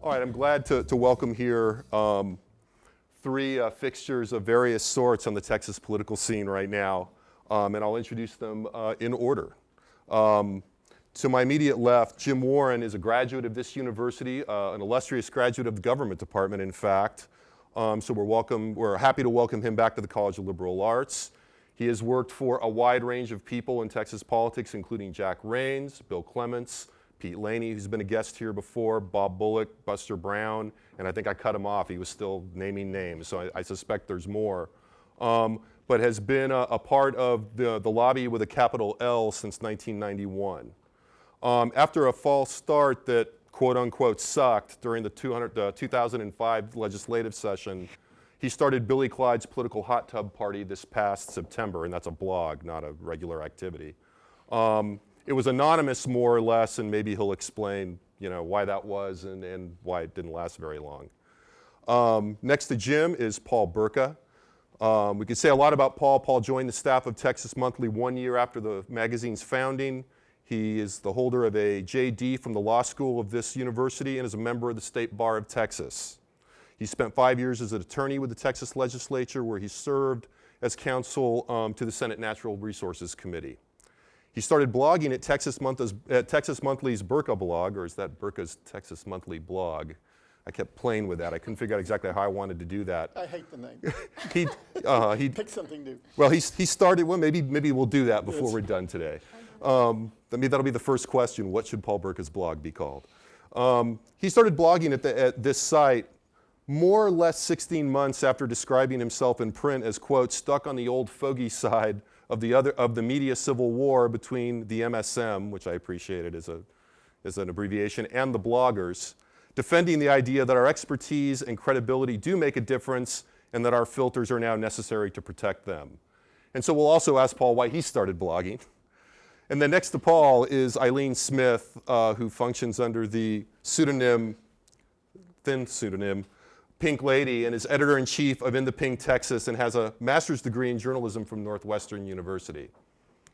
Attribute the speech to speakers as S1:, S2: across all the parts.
S1: All right, I'm glad to welcome here three fixtures of various sorts on the Texas political scene right now, and I'll introduce them in order. To my immediate left, Jim Warren is a graduate of this university, an illustrious graduate of the government department, in fact. So we're happy to welcome him back to the College of Liberal Arts. He has worked for a wide range of people in Texas politics, including Jack Raines, Bill Clements, Pete Laney, who's been a guest here before, Bob Bullock, Buster Brown, and I think I cut him off. He was still naming names, so I suspect there's more. But has been a part of the lobby with a capital L since 1991. After a false start that quote unquote sucked during the 2005 legislative session, he started Billy Clyde's Political Hot Tub Party this past September, and that's a blog, not a regular activity. It was anonymous, more or less, and maybe he'll explain, why that was and why it didn't last very long. Next to Jim is Paul Burka. We could say a lot about Paul. Paul joined the staff of Texas Monthly 1 year after the magazine's founding. He is the holder of a JD from the law school of this university and is a member of the State Bar of Texas. He spent 5 years as an attorney with the Texas legislature, where he served as counsel to the Senate Natural Resources Committee. He started blogging at Texas Monthly's Burka blog, or is that Burka's Texas Monthly blog? I kept playing with that. I couldn't figure out exactly how I wanted to do that.
S2: I hate the name.
S1: he
S2: Pick something new.
S1: Well, he started, well, maybe we'll do that before we're done today. That'll be the first question. What should Paul Burka's blog be called? He started blogging at this site more or less 16 months after describing himself in print as, quote, stuck on the old fogey side of the media civil war between the MSM, which I appreciated as an abbreviation, and the bloggers, defending the idea that our expertise and credibility do make a difference and that our filters are now necessary to protect them. And so we'll also ask Paul why he started blogging. And then next to Paul is Eileen Smith, who functions under the thin pseudonym, Pink Lady, and is editor-in-chief of In the Pink Texas and has a master's degree in journalism from Northwestern University.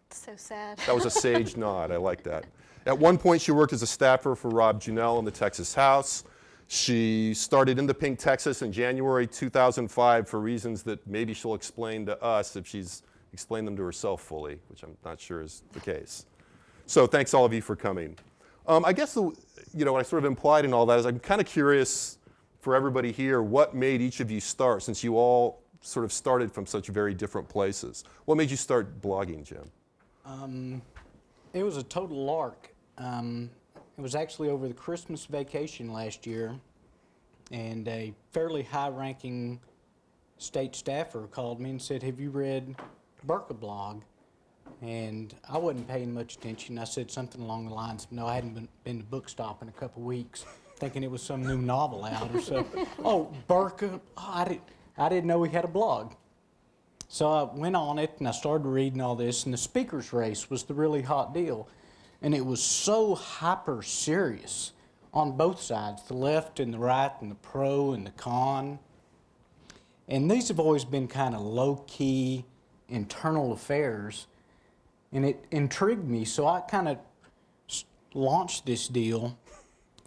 S3: So sad.
S1: That was a sage nod. I like that. At one point, she worked as a staffer for Rob Junell in the Texas House. She started In the Pink Texas in January 2005 for reasons that maybe she'll explain to us if she's explained them to herself fully, which I'm not sure is the case. So thanks all of you for coming. I guess what I sort of implied in all that is I'm kind of curious for everybody here, what made each of you start, since you all sort of started from such very different places? What made you start blogging, Jim?
S4: It was a total lark. It was actually over the Christmas vacation last year, and a fairly high-ranking state staffer called me and said, "Have you read Burka blog?" And I wasn't paying much attention. I said something along the lines of, "No, I hadn't been to Bookstop in a couple weeks," thinking it was some new novel out or so. "Oh, Burka, I didn't know he had a blog." So I went on it and I started reading all this, and the speaker's race was the really hot deal. And it was so hyper serious on both sides, the left and the right and the pro and the con. And these have always been kind of low-key internal affairs, and it intrigued me. So I kind of launched this deal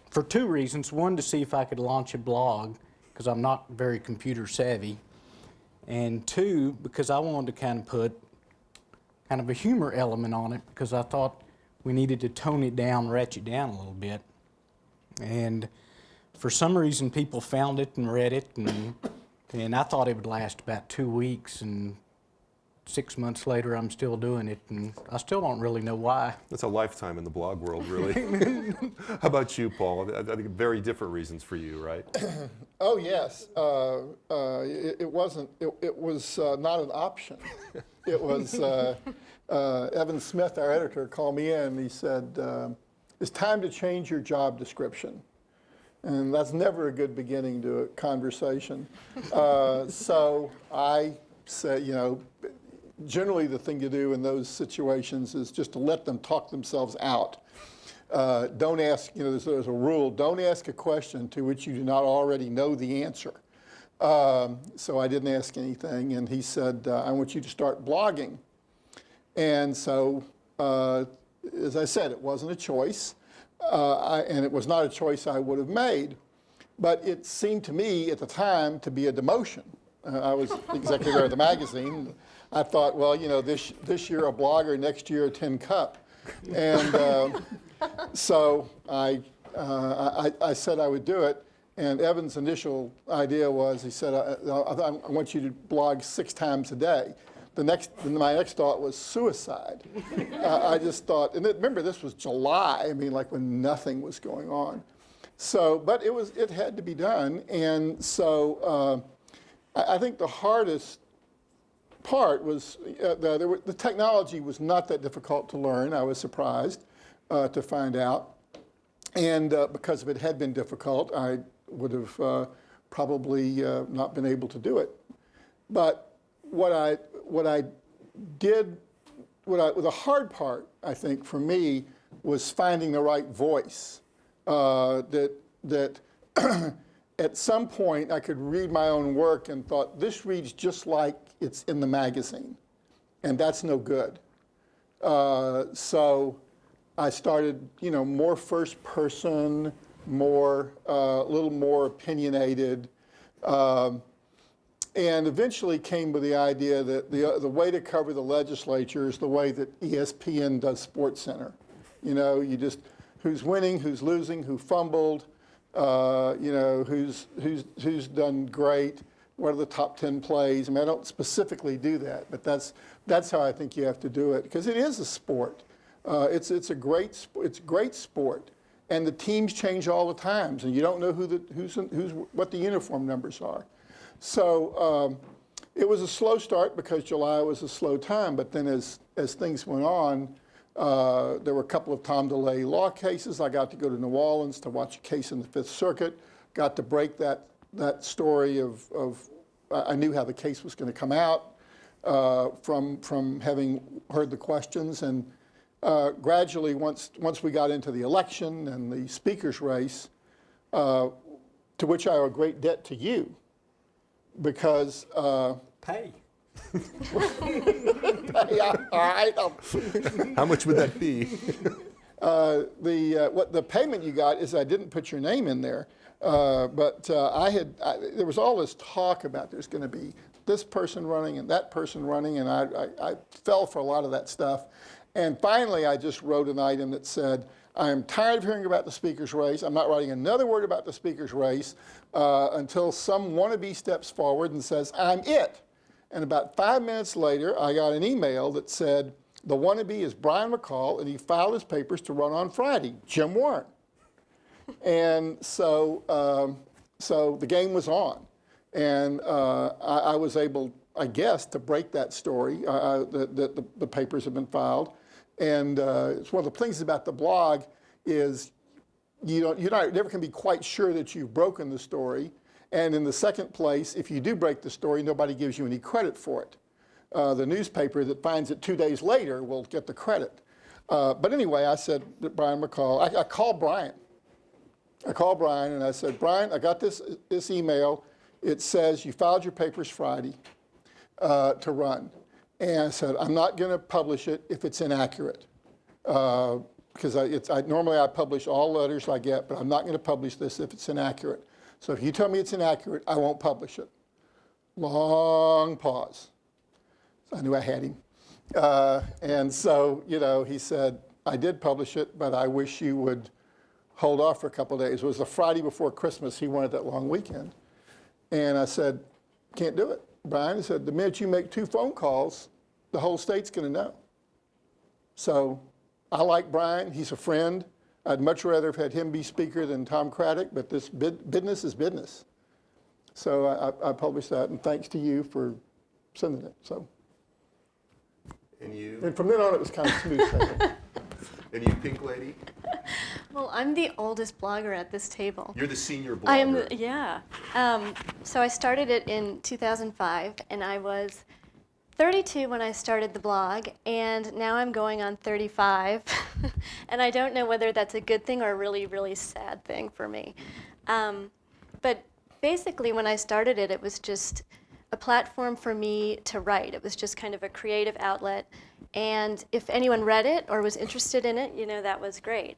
S4: for two reasons. One, to see if I could launch a blog, because I'm not very computer savvy. And two, because I wanted to kind of put kind of a humor element on it, because I thought we needed to tone it down, ratchet down a little bit. And for some reason, people found it and read it, and I thought it would last about 2 weeks, and 6 months later, I'm still doing it, and I still don't really know why.
S1: That's a lifetime in the blog world, really. How about you, Paul? I think very different reasons for you, right?
S2: Oh yes, it was not an option. It was Evan Smith, our editor, called me in and he said, "It's time to change your job description." And that's never a good beginning to a conversation. So I said, generally the thing to do in those situations is just to let them talk themselves out. Don't ask, there's a rule, don't ask a question to which you do not already know the answer. So I didn't ask anything, and he said, "I want you to start blogging." And so, as I said, it wasn't a choice, and it was not a choice I would have made. But it seemed to me at the time to be a demotion. I was executive editor of the magazine. I thought, well, you know, this year a blogger, next year a tin cup. And so I said I would do it. And Evan's initial idea was, he said, I want you to blog 6 times a day. My next thought was suicide. I just thought, and remember, this was July. I mean, like when nothing was going on. So, but it had to be done. And so I think the hardest part was the technology was not that difficult to learn. I was surprised to find out. And because if it had been difficult, I would have probably not been able to do it. But the hard part, I think, for me, was finding the right voice. That at some point I could read my own work and thought, this reads just like it's in the magazine, and that's no good. So I started, you know, more first person, a little more opinionated, and eventually came with the idea that the way to cover the legislature is the way that ESPN does SportsCenter. You know, you just who's winning, who's losing, who fumbled, you know, who's done great, what are the top 10 plays. I mean, I don't specifically do that, but that's how I think you have to do it, because it is a sport. It's great sport, and the teams change all the times, and you don't know what the uniform numbers are. So it was a slow start because July was a slow time, but then as things went on, there were a couple of Tom DeLay law cases. I got to go to New Orleans to watch a case in the Fifth Circuit, got to break that story of I knew how the case was going to come out from having heard the questions. And gradually, once we got into the election and the speaker's race, to which I owe a great debt to you, because
S4: Pay.
S2: yeah, all right.
S1: How much would that be?
S2: The payment you got is I didn't put your name in there, but there was all this talk about there's going to be this person running and that person running, and I fell for a lot of that stuff. And finally, I just wrote an item that said, I am tired of hearing about the speaker's race. I'm not writing another word about the speaker's race until some wannabe steps forward and says, I'm it. And about 5 minutes later, I got an email that said, the wannabe is Brian McCall, and he filed his papers to run on Friday, Jim Warren. And so the game was on. And I was able, I guess, to break that story, that the papers have been filed. And it's one of the things about the blog is you're never can be quite sure that you've broken the story. And in the second place, if you do break the story, nobody gives you any credit for it. The newspaper that finds it 2 days later will get the credit. But anyway, I said that Brian McCall, I called Brian. I called Brian and I said, Brian, I got this email. It says you filed your papers Friday to run. And I said, I'm not going to publish it if it's inaccurate. Because normally I publish all letters I get, but I'm not going to publish this if it's inaccurate. So if you tell me it's inaccurate, I won't publish it. Long pause. So I knew I had him. And so, you know, he said, I did publish it, but I wish you would hold off for a couple of days. It was the Friday before Christmas. He wanted that long weekend. And I said, can't do it. Brian said, the minute you make 2 phone calls, the whole state's going to know. So I like Brian. He's a friend. I'd much rather have had him be speaker than Tom Craddock, but this business is business. So I published that, and thanks to you for sending it. So.
S1: And you?
S2: And from then on, it was kind of smooth sailing.
S1: And you, Pink Lady?
S3: Well, I'm the oldest blogger at this table.
S1: You're the senior blogger.
S3: I am, yeah. So I started it in 2005, and I was 32 when I started the blog, and now I'm going on 35. And I don't know whether that's a good thing or a really, really sad thing for me. But basically, when I started it, it was just a platform for me to write. It was just kind of a creative outlet. And if anyone read it or was interested in it, you know, that was great.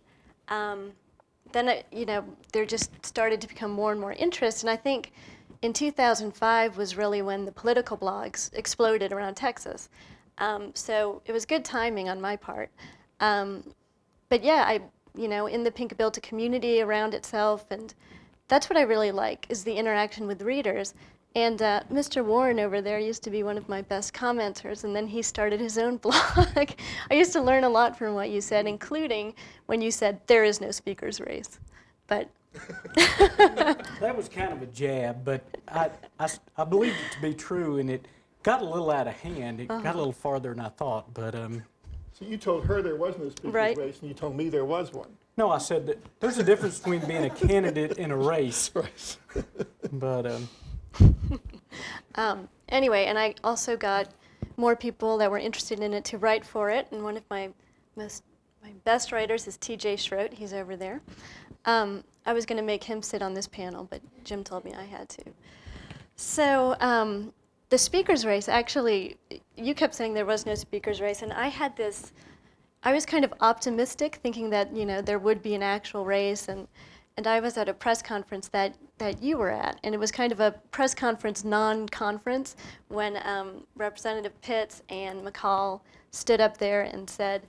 S3: there just started to become more and more interest. And I think in 2005 was really when the political blogs exploded around Texas. So it was good timing on my part. But yeah, in the Pinkabilta community around itself, and that's what I really like, is the interaction with readers. And Mr. Warren over there used to be one of my best commenters, and then he started his own blog. I used to learn a lot from what you said, including when you said there is no speaker's race. But
S4: That was kind of a jab, but I believed it to be true, and it got a little out of hand. It got a little farther than I thought, but
S2: So you told her there was no speaker's
S3: Right.
S2: race, and you told me there was one.
S4: no, I said that there's a difference between being a candidate and a race.
S2: Right.
S4: But
S3: anyway, and I also got more people that were interested in it to write for it, and one of my best writers is T.J. Schroet. He's over there. I was going to make him sit on this panel, but Jim told me I had to. So the speaker's race, actually, you kept saying there was no speaker's race, and I was kind of optimistic, thinking that there would be an actual race, and I was at a press conference that you were at, and it was kind of a press conference non-conference when Representative Pitts and McCall stood up there and said,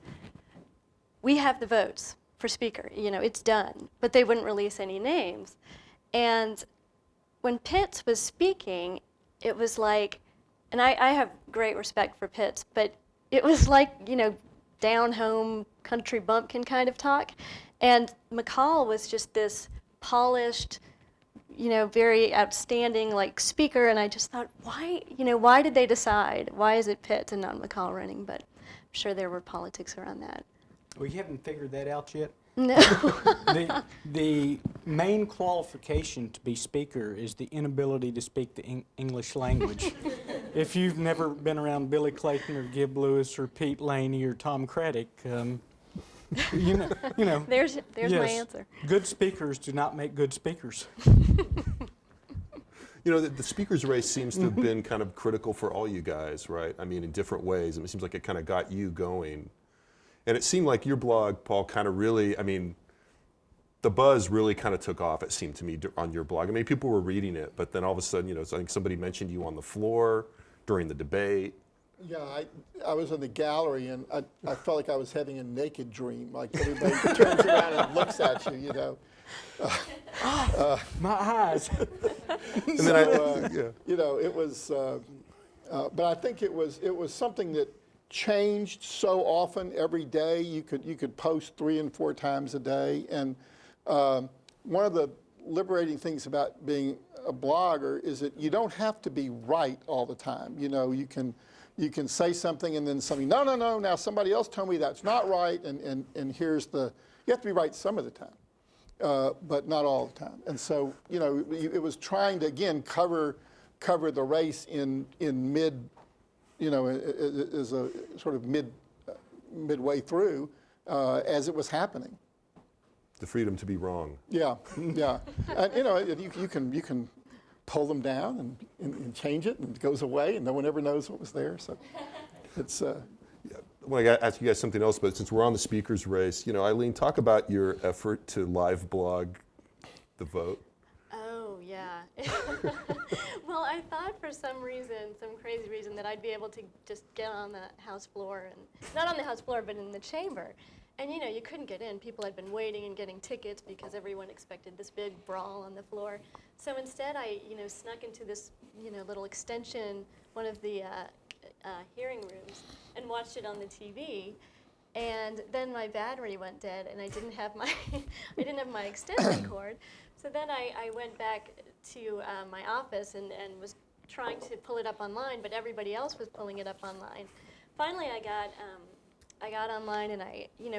S3: "We have the votes for speaker, it's done," but they wouldn't release any names. And when Pitts was speaking, it was like, and I have great respect for Pitts, but it was like, down-home country bumpkin kind of talk. And McCall was just this polished, very outstanding speaker, and I just thought, why did they decide? Why is it Pitts and not McCall running? But I'm sure there were politics around that.
S4: we haven't figured that out yet.
S3: No.
S4: The main qualification to be speaker is the inability to speak the English language. If you've never been around Billy Clayton or Gib Lewis or Pete Laney or Tom Craddock, you know.
S3: There's
S4: yes,
S3: my answer.
S4: Good speakers do not make good speakers.
S1: The speaker's race seems to have been kind of critical for all you guys, right? I mean, in different ways. It seems like it kind of got you going. And it seemed like your blog, Paul, kind of really, the buzz really kind of took off, it seemed to me, on your blog. People were reading it, but then all of a sudden, I think somebody mentioned you on the floor during the debate.
S2: Yeah, I was in the gallery, and I felt like I was having a naked dream. Like everybody turns around and looks at you,
S4: My eyes.
S1: And then
S2: it was, but I think it was something that changed so often every day. You could post 3 and 4 times a day, and one of the liberating things about being a blogger is that you don't have to be right all the time. You can say something and then something, no, now somebody else told me that's not right, and here's you have to be right some of the time, but not all the time. And so, it was trying to, again, cover the race in mid, as a sort of midway through, as it was happening.
S1: The freedom to be wrong.
S2: Yeah, yeah. And, you can pull them down and change it, and it goes away, and no one ever knows what was there. So it's.
S1: Well, I got to ask you guys something else, but since we're on the speaker's race, Eileen, talk about your effort to live blog the vote.
S3: Oh, yeah. Well, I thought for some crazy reason, that I'd be able to just get on the House floor, and not on the House floor, but in the chamber. And you couldn't get in. People had been waiting and getting tickets because everyone expected this big brawl on the floor. So instead, I snuck into this little extension, one of the hearing rooms, and watched it on the TV. And then my battery went dead, and I didn't have my extension cord. So then I went back to my office and was trying to pull it up online, but everybody else was pulling it up online. Finally, I got online, and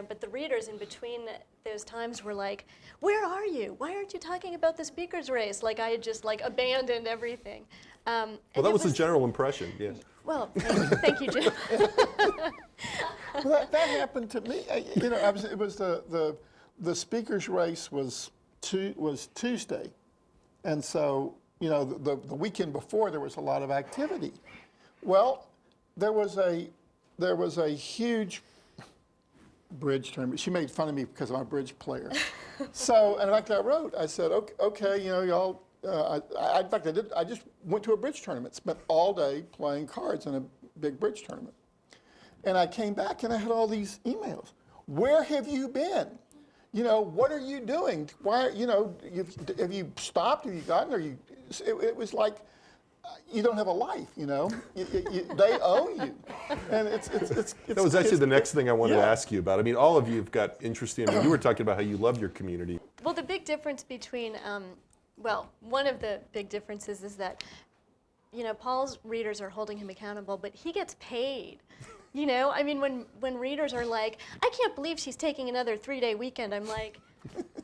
S3: but the readers in between those times were like, "Where are you? Why aren't you talking about the speaker's race?" Like I had just abandoned everything.
S1: Well, that was the general impression, yes.
S3: Well, thank you, Jim.
S2: Well, that happened to me. It was the speaker's race was Tuesday, and so the weekend before there was a lot of activity. Well, there was a huge bridge tournament. She made fun of me because I'm a bridge player. So, and in fact, I wrote, I said, okay, you know, y'all, in fact, I just went to a bridge tournament, spent all day playing cards in a big bridge tournament. And I came back and I had all these emails. Where have you been? You know, what are you doing? Why, you know, have you stopped? Have you gotten, it was like, you don't have a life, you know. They own you, and it's.
S1: That was actually the next thing I wanted to
S2: yeah.
S1: ask you about. I mean, all of you have got interesting. I mean, you were talking about how you love your community.
S3: Well, the big difference between, well, one of the big differences is that, you know, Paul's readers are holding him accountable, but he gets paid. You know, I mean, when readers are like, I can't believe she's taking another 3-day weekend, I'm like,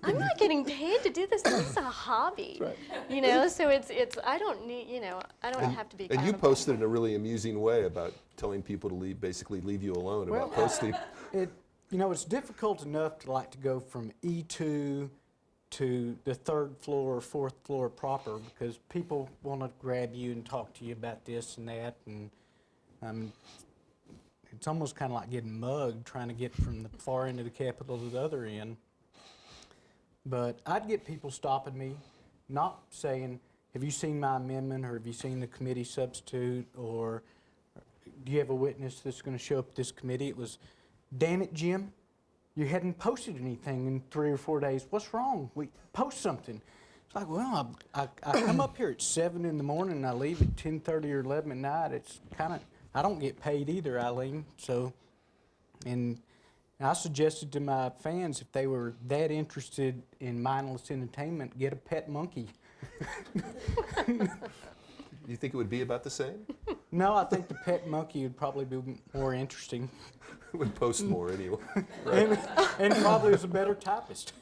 S3: I'm not getting paid to do this. This is a hobby.
S2: Right.
S3: You know, so it's I don't need, you know, I don't have to be
S1: And you
S3: accountable.
S1: posted in a really amusing way about telling people to basically leave you alone about posting.
S4: You know, it's difficult enough to go from E2 to the 3rd floor or 4th floor proper, because people want to grab you and talk to you about this and that, and it's almost kind of like getting mugged trying to get from the far end of the Capitol to the other end. But I'd get people stopping me, not saying, have you seen my amendment, or have you seen the committee substitute, or do you have a witness that's going to show up at this committee? It was, damn it, Jim, you hadn't posted anything in 3 or 4 days. What's wrong? We post something. It's like, well, I come up here at 7 in the morning and I leave at 10:30 or 11 at night. It's kind of, I don't get paid either, Eileen. So, and I suggested to my fans, if they were that interested in mindless entertainment, get a pet monkey.
S1: You think it would be about the same?
S4: No, I think the pet monkey would probably be more interesting.
S1: It would post more anyway.
S4: And probably is a better typist.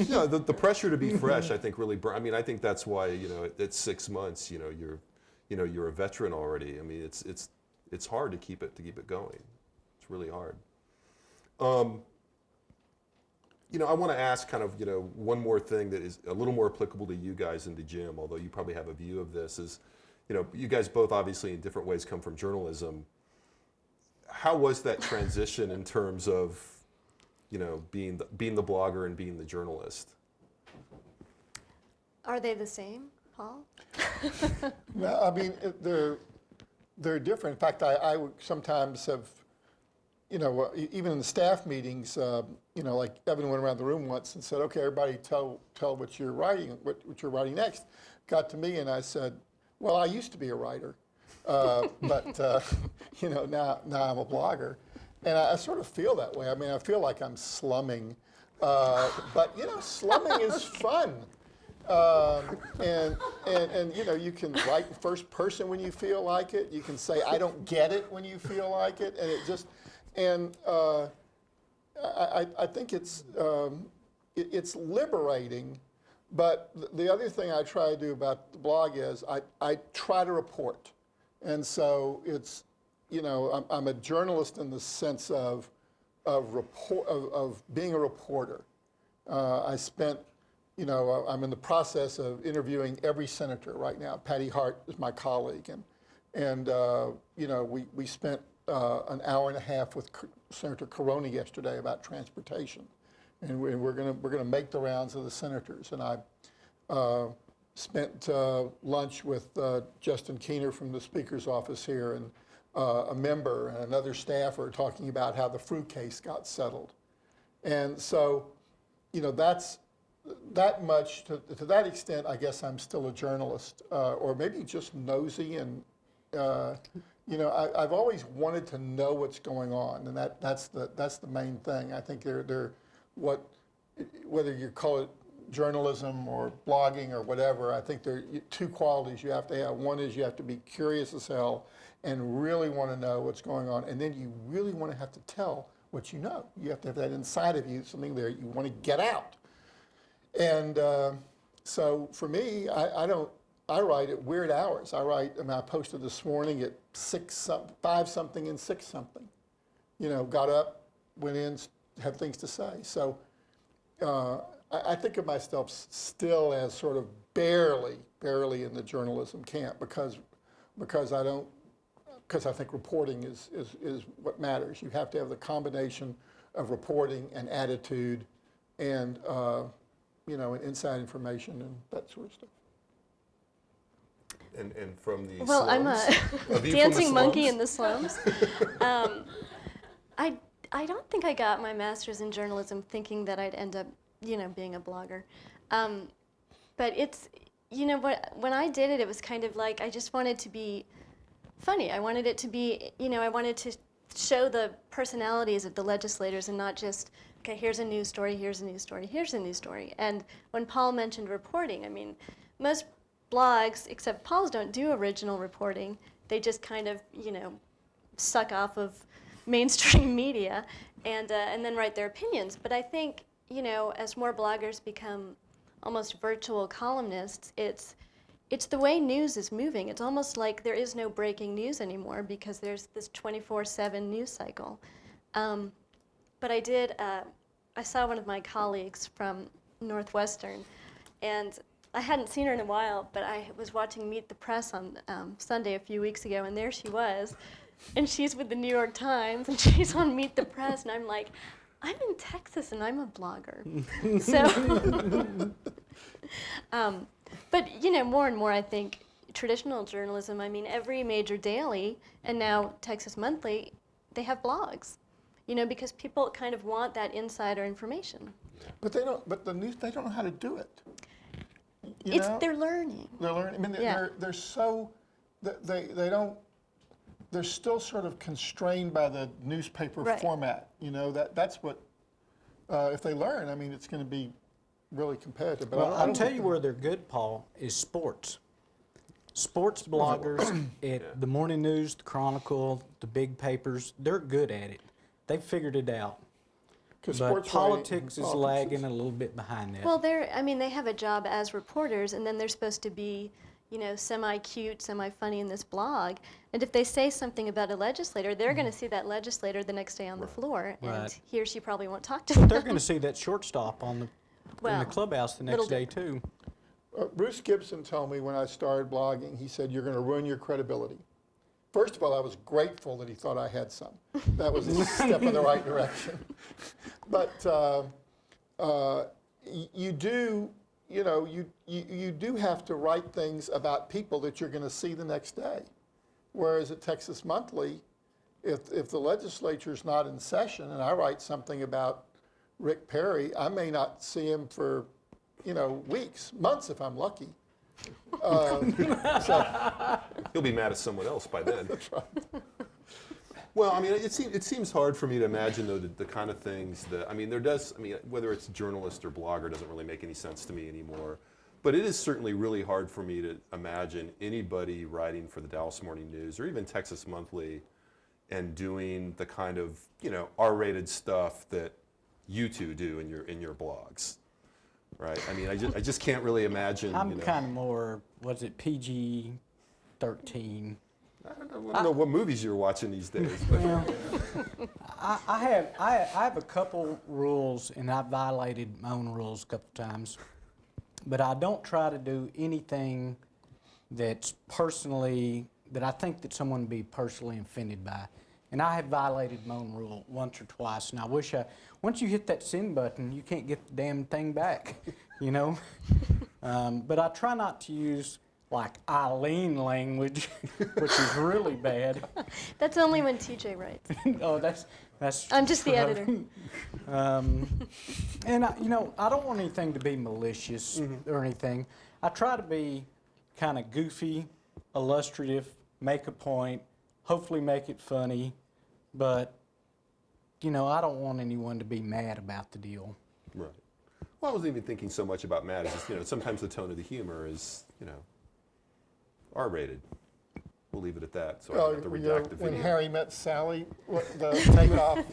S1: No, the pressure to be fresh, I think, really. I mean, I think that's why, you know, it's 6 months. You know, you're a veteran already. I mean, it's hard to keep it going. It's really hard. You know, I want to ask kind of, you know, one more thing that is a little more applicable to you guys and to Jim, although you probably have a view of this, is, you know, you guys both obviously in different ways come from journalism. How was that transition in terms of, you know, being the blogger and being the journalist?
S3: Are they the same, Paul?
S2: No, I mean, they're different. In fact, I would sometimes have, you know, even in the staff meetings, you know, like Evan went around the room once and said, okay, everybody tell what you're writing, what you're writing next. Got to me and I said, well, I used to be a writer, but, you know, now I'm a blogger. And I sort of feel that way. I mean, I feel like I'm slumming, but, you know, slumming is fun. And you know, you can write in first person when you feel like it. You can say, I don't get it when you feel like it. And it just, and I think it's liberating. But the other thing I try to do about the blog is I try to report. And so it's, you know, I'm a journalist in the sense of being a reporter. I spent, you know, I'm in the process of interviewing every senator right now. Patty Hart is my colleague, and you know, we spent an hour and a half with Senator Caroni yesterday about transportation, and we're gonna make the rounds of the senators. And I spent lunch with Justin Keener from the Speaker's office here, and a member and another staffer talking about how the fruit case got settled. And so, you know, that's that much, to that extent, I guess I'm still a journalist, or maybe just nosy. And, you know, I've always wanted to know what's going on, and that's the main thing. I think whether you call it journalism or blogging or whatever, I think there are 2 qualities you have to have. One is you have to be curious as hell and really want to know what's going on, and then you really want to have to tell what you know. You have to have that inside of you, something there you want to get out. And so for me, I write at weird hours. I posted this morning at 5 something and 6 something. You know, got up, went in, had things to say. So I think of myself still as sort of barely in the journalism camp because I think reporting is what matters. You have to have the combination of reporting and attitude and, you know, and inside information and that sort of stuff.
S1: And from the
S3: Well, I'm a
S1: slums? Are you from the
S3: dancing monkey
S1: slums?
S3: in the slums. I don't think I got my master's in journalism thinking that I'd end up, you know, being a blogger. But it's, you know, when I did it, it was kind of like I just wanted to be funny. I wanted it to be, you know, I wanted to show the personalities of the legislators and not just, okay, here's a news story, here's a news story, here's a news story. And when Paul mentioned reporting, I mean, most blogs, except Paul's, don't do original reporting. They just kind of, you know, suck off of mainstream media and then write their opinions. But I think, you know, as more bloggers become almost virtual columnists, it's the way news is moving. It's almost like there is no breaking news anymore because there's this 24/7 news cycle. But I saw one of my colleagues from Northwestern, and I hadn't seen her in a while, but I was watching Meet the Press on Sunday a few weeks ago, and there she was. And she's with the New York Times, and she's on Meet the Press, and I'm like, I'm in Texas, and I'm a blogger. So, but, you know, more and more, I think, traditional journalism, I mean, every major daily, and now Texas Monthly, they have blogs, you know, because people kind of want that insider information.
S2: But they don't, but the news, they don't know how to do it. You know?
S3: They're learning.
S2: They're learning. I mean,
S3: Yeah.
S2: they're so, they don't, they're still sort of constrained by the newspaper
S3: Right.
S2: format. You know, that's what, if they learn, I mean, it's going to be really competitive. But
S4: Well,
S2: I
S4: I'll
S2: don't
S4: tell
S2: think
S4: you where they're good, Paul, is sports. Sports bloggers at the Morning News, the Chronicle, the big papers, they're good at it. They've figured it out.
S2: 'cause
S4: But
S2: sports
S4: politics is
S2: writing-
S4: lagging a little bit behind that.
S3: Well, they have a job as reporters, and then they're supposed to be, you know, semi-cute, semi-funny in this blog. And if they say something about a legislator, they're going to see that legislator the next day on the floor, and
S4: Right.
S3: he or she probably won't talk to them.
S4: They're going to see that shortstop in
S3: Well,
S4: the clubhouse the
S3: little
S4: next day,
S3: bit.
S4: too.
S2: Bruce Gibson told me when I started blogging, he said, you're going to ruin your credibility. First of all, I was grateful that he thought I had some. That was a step in the right direction. But you do, you know, you do have to write things about people that you're going to see the next day. Whereas at Texas Monthly, if the legislature's not in session and I write something about Rick Perry, I may not see him for, you know, weeks, months if I'm lucky.
S1: He'll be mad at someone else by then. That's right. Well, I mean, it seems hard for me to imagine, though, the kind of things that, I mean, whether it's journalist or blogger doesn't really make any sense to me anymore. But it is certainly really hard for me to imagine anybody writing for the Dallas Morning News or even Texas Monthly and doing the kind of, you know, R-rated stuff that you two do in your blogs. Right. I mean, I just can't really imagine.
S4: I'm
S1: you know,
S4: kind of more, was it PG-13?
S1: I don't know what movies you're watching these days. But
S4: I have a couple rules, and I've violated my own rules a couple times. But I don't try to do anything that I think that someone would be personally offended by. And I have violated my own rule once or twice, and I wish once you hit that send button, you can't get the damn thing back, you know? But I try not to use like Eileen language, which is really bad.
S3: That's only when TJ writes.
S4: Oh, that's.
S3: I'm just the editor.
S4: And you know, I don't want anything to be malicious or anything. I try to be kind of goofy, illustrative, make a point, hopefully make it funny, but you know, I don't want anyone to be mad about the deal.
S1: right. Well, I wasn't even thinking so much about Matt. It's just, you know, sometimes the tone of the humor is, you know, R-rated. We'll leave it at that. So I don't have to
S2: you know,
S1: redact the
S2: when
S1: video.
S2: Harry Met Sally, the takeoff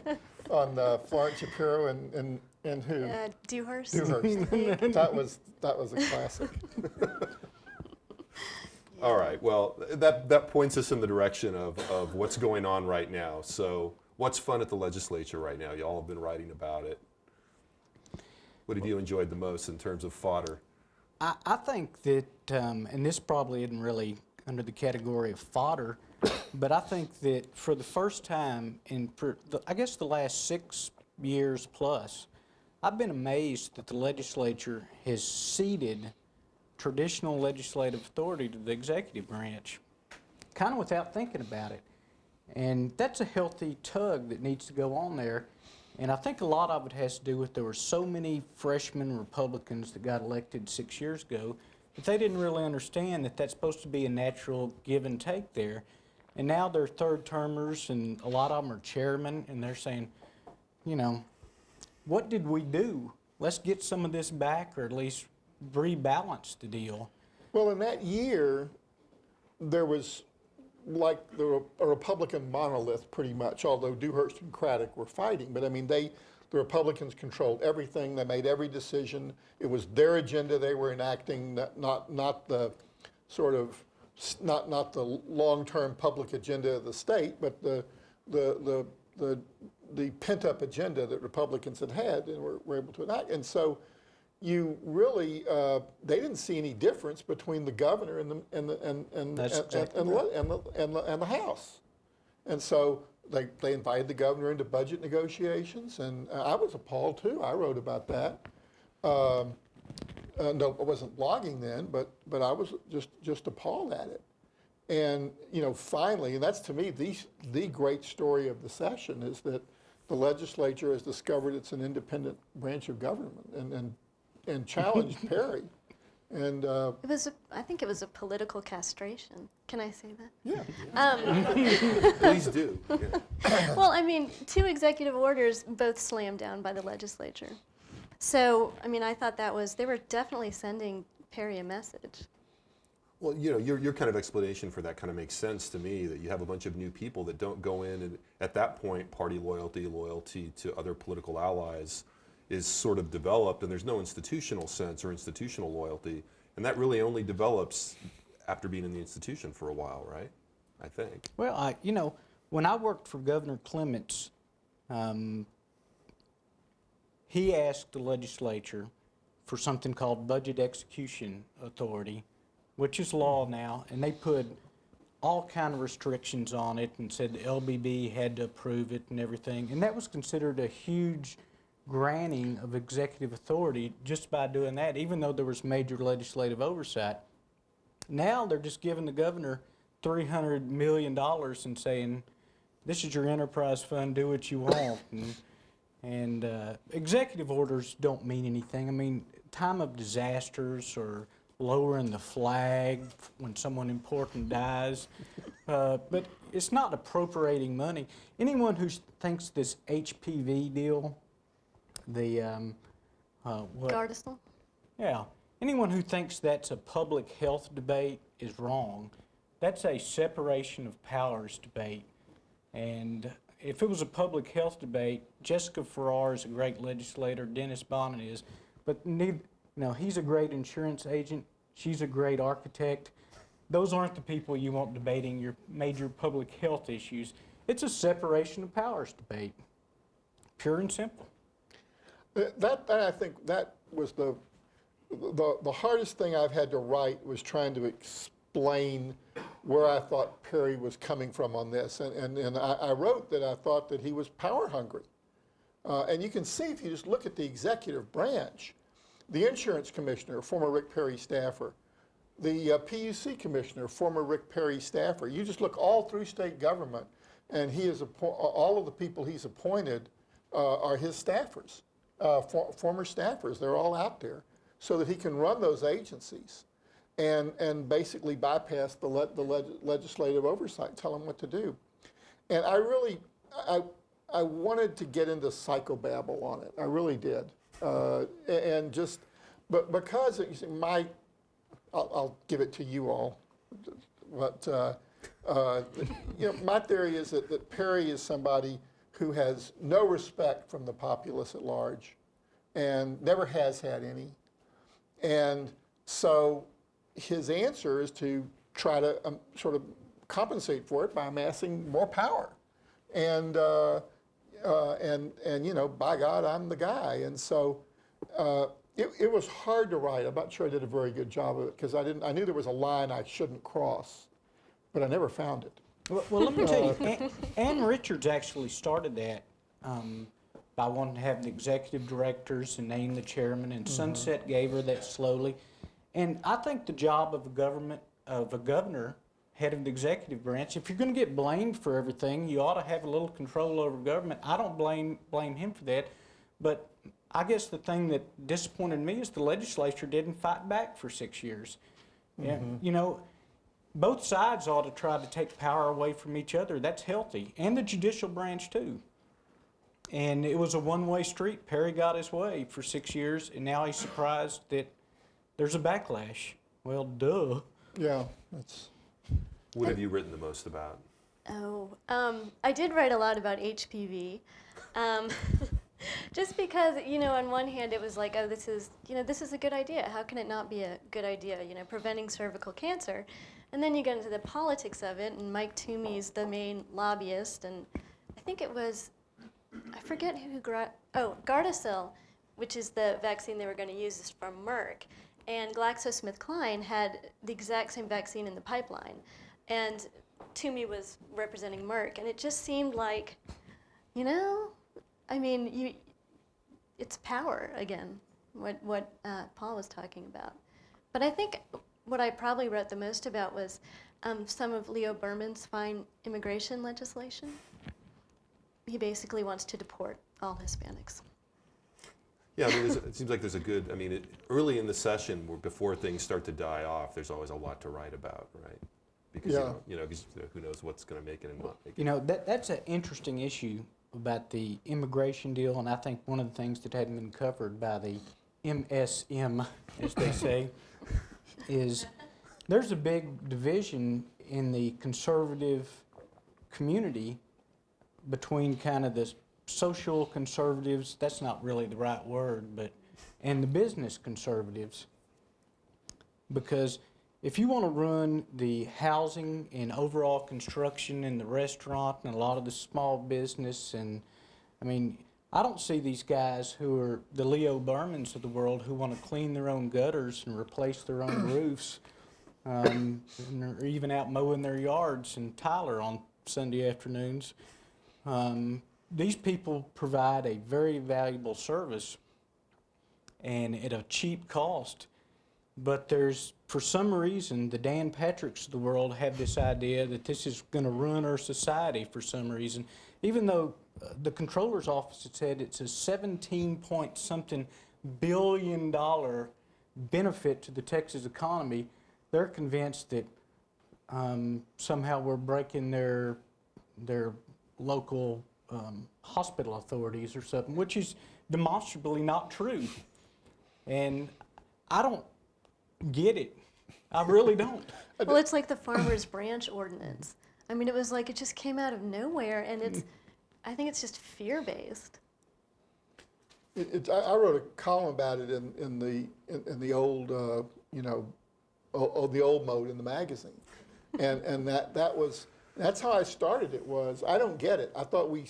S2: on Florence Shapiro and who?
S3: Dewhurst.
S2: Dewhurst. that was a classic.
S1: All right. Well, that points us in the direction of what's going on right now. So what's fun at the legislature right now? Y'all have been writing about it. What have you enjoyed the most in terms of fodder?
S4: I think that, and this probably isn't really under the category of fodder, but I think that for the first time I guess the last 6 years plus, I've been amazed that the legislature has ceded traditional legislative authority to the executive branch, kind of without thinking about it. And that's a healthy tug that needs to go on there. And I think a lot of it has to do with there were so many freshman Republicans that got elected 6 years ago that they didn't really understand that that's supposed to be a natural give and take there. And now they're third termers, and a lot of them are chairmen, and they're saying, you know, what did we do? Let's get some of this back, or at least rebalance the deal.
S2: Well, in that year, there was like a Republican monolith pretty much, although Dewhurst and Craddock were fighting. But I mean, the Republicans controlled everything. They made every decision. It was their agenda they were enacting, not the sort of, not the long-term public agenda of the state, but the pent-up agenda that Republicans had and were able to enact. And so you really, they didn't see any difference between the governor and the House. And so they invited the governor into budget negotiations, and I was appalled too. I wrote about that. No, I wasn't blogging then, but I was just appalled at it. And you know, finally, and that's to me the great story of the session is that the legislature has discovered it's an independent branch of government and challenged Perry. And
S3: I think it was a political castration. Can I say that?
S2: yeah.
S1: Please do. Yeah.
S3: Well, I mean, 2 executive orders both slammed down by the legislature. So, I mean, I thought they were definitely sending Perry a message.
S1: Well, you know, your kind of explanation for that kind of makes sense to me, that you have a bunch of new people that don't go in, and at that point, party loyalty to other political allies is sort of developed, and there's no institutional sense or institutional loyalty, and that really only develops after being in the institution for a while, right? I think.
S4: Well, you know, when I worked for Governor Clements, he asked the legislature for something called budget execution authority, which is law now, and they put all kind of restrictions on it and said the LBB had to approve it and everything, and that was considered a huge granting of executive authority just by doing that, even though there was major legislative oversight. Now they're just giving the governor $300 million and saying, this is your enterprise fund, do what you want. And executive orders don't mean anything. I mean, time of disasters or lowering the flag when someone important dies, but it's not appropriating money. Anyone who thinks this HPV deal, the
S3: Gardasil?
S4: Yeah. Anyone who thinks that's a public health debate is wrong. That's a separation of powers debate. And if it was a public health debate, Jessica Farrar is a great legislator, Dennis Bonnen is, but he's a great insurance agent, she's a great architect. Those aren't the people you want debating your major public health issues. It's a separation of powers debate, pure and simple.
S2: That I think that was the hardest thing I've had to write, was trying to explain where I thought Perry was coming from on this. And I wrote that I thought that he was power hungry. And you can see if you just look at the executive branch, the insurance commissioner, former Rick Perry staffer, the PUC commissioner, former Rick Perry staffer. You just look all through state government, and he is all of the people he's appointed are his staffers. Former staffers, they're all out there, so that he can run those agencies and basically bypass the legislative oversight, tell them what to do. And I wanted to get into psychobabble on it. I really did. But because I'll give it to you all, but my theory is that Perry is somebody who has no respect from the populace at large and never has had any. And so his answer is to try to sort of compensate for it by amassing more power. And by God, I'm the guy. And so it was hard to write. I'm not sure I did a very good job of it, because I knew there was a line I shouldn't cross, but I never found it.
S4: Well, let me tell you, Ann Richards actually started that by wanting to have the executive directors and name the chairman, and Sunset gave her that slowly. And I think the job of a governor, head of the executive branch, if you're going to get blamed for everything, you ought to have a little control over government. I don't blame him for that, but I guess the thing that disappointed me is the legislature didn't fight back for 6 years. Yeah, you know, both sides ought to try to take power away from each other. That's healthy, and the judicial branch too. And it was a one-way street. Perry got his way for 6 years, and now he's surprised that there's a backlash. Well, duh.
S2: Yeah, that's.
S1: What have you written the most about?
S3: Oh, I did write a lot about HPV. Just because, you know, on one hand it was like, oh, this is a good idea. How can it not be a good idea, you know, preventing cervical cancer? And then you get into the politics of it, and Mike Toomey's the main lobbyist, and I think it was, I forget who, Gardasil, which is the vaccine they were going to use, is from Merck. And GlaxoSmithKline had the exact same vaccine in the pipeline. And Toomey was representing Merck, and it just seemed like, you know, I mean, it's power again, what Paul was talking about. But I think what I probably wrote the most about was some of Leo Berman's fine immigration legislation. He basically wants to deport all Hispanics.
S1: Yeah, I mean, it seems like there's a good, I mean, early in the session, before things start to die off, there's always a lot to write about, right? Because, because who knows what's going to make it and not make it.
S4: You know, that's an interesting issue about the immigration deal, and I think one of the things that hadn't been covered by the MSM, as they say, is there's a big division in the conservative community between kind of the social conservatives, that's not really the right word, and the business conservatives. Because if you want to run the housing and overall construction and the restaurant and a lot of the small business, and I mean, I don't see these guys who are the Leo Bermans of the world who want to clean their own gutters and replace their own roofs, and they're even out mowing their yards in Tyler on Sunday afternoons. These people provide a very valuable service and at a cheap cost. But there's, for some reason, the Dan Patricks of the world have this idea that this is going to ruin our society for some reason, even though the Comptroller's office had said it's a 17-point-something billion dollar benefit to the Texas economy. They're convinced that somehow we're breaking their local hospital authorities or something, which is demonstrably not true. And I don't get it. I really don't.
S3: Well, it's like the Farmers Branch ordinance. I mean, it was like it just came out of nowhere, and I think it's just fear-based.
S2: I wrote a column about it in the old, the old mode in the magazine, and that's how I started. It was, I don't get it. I thought we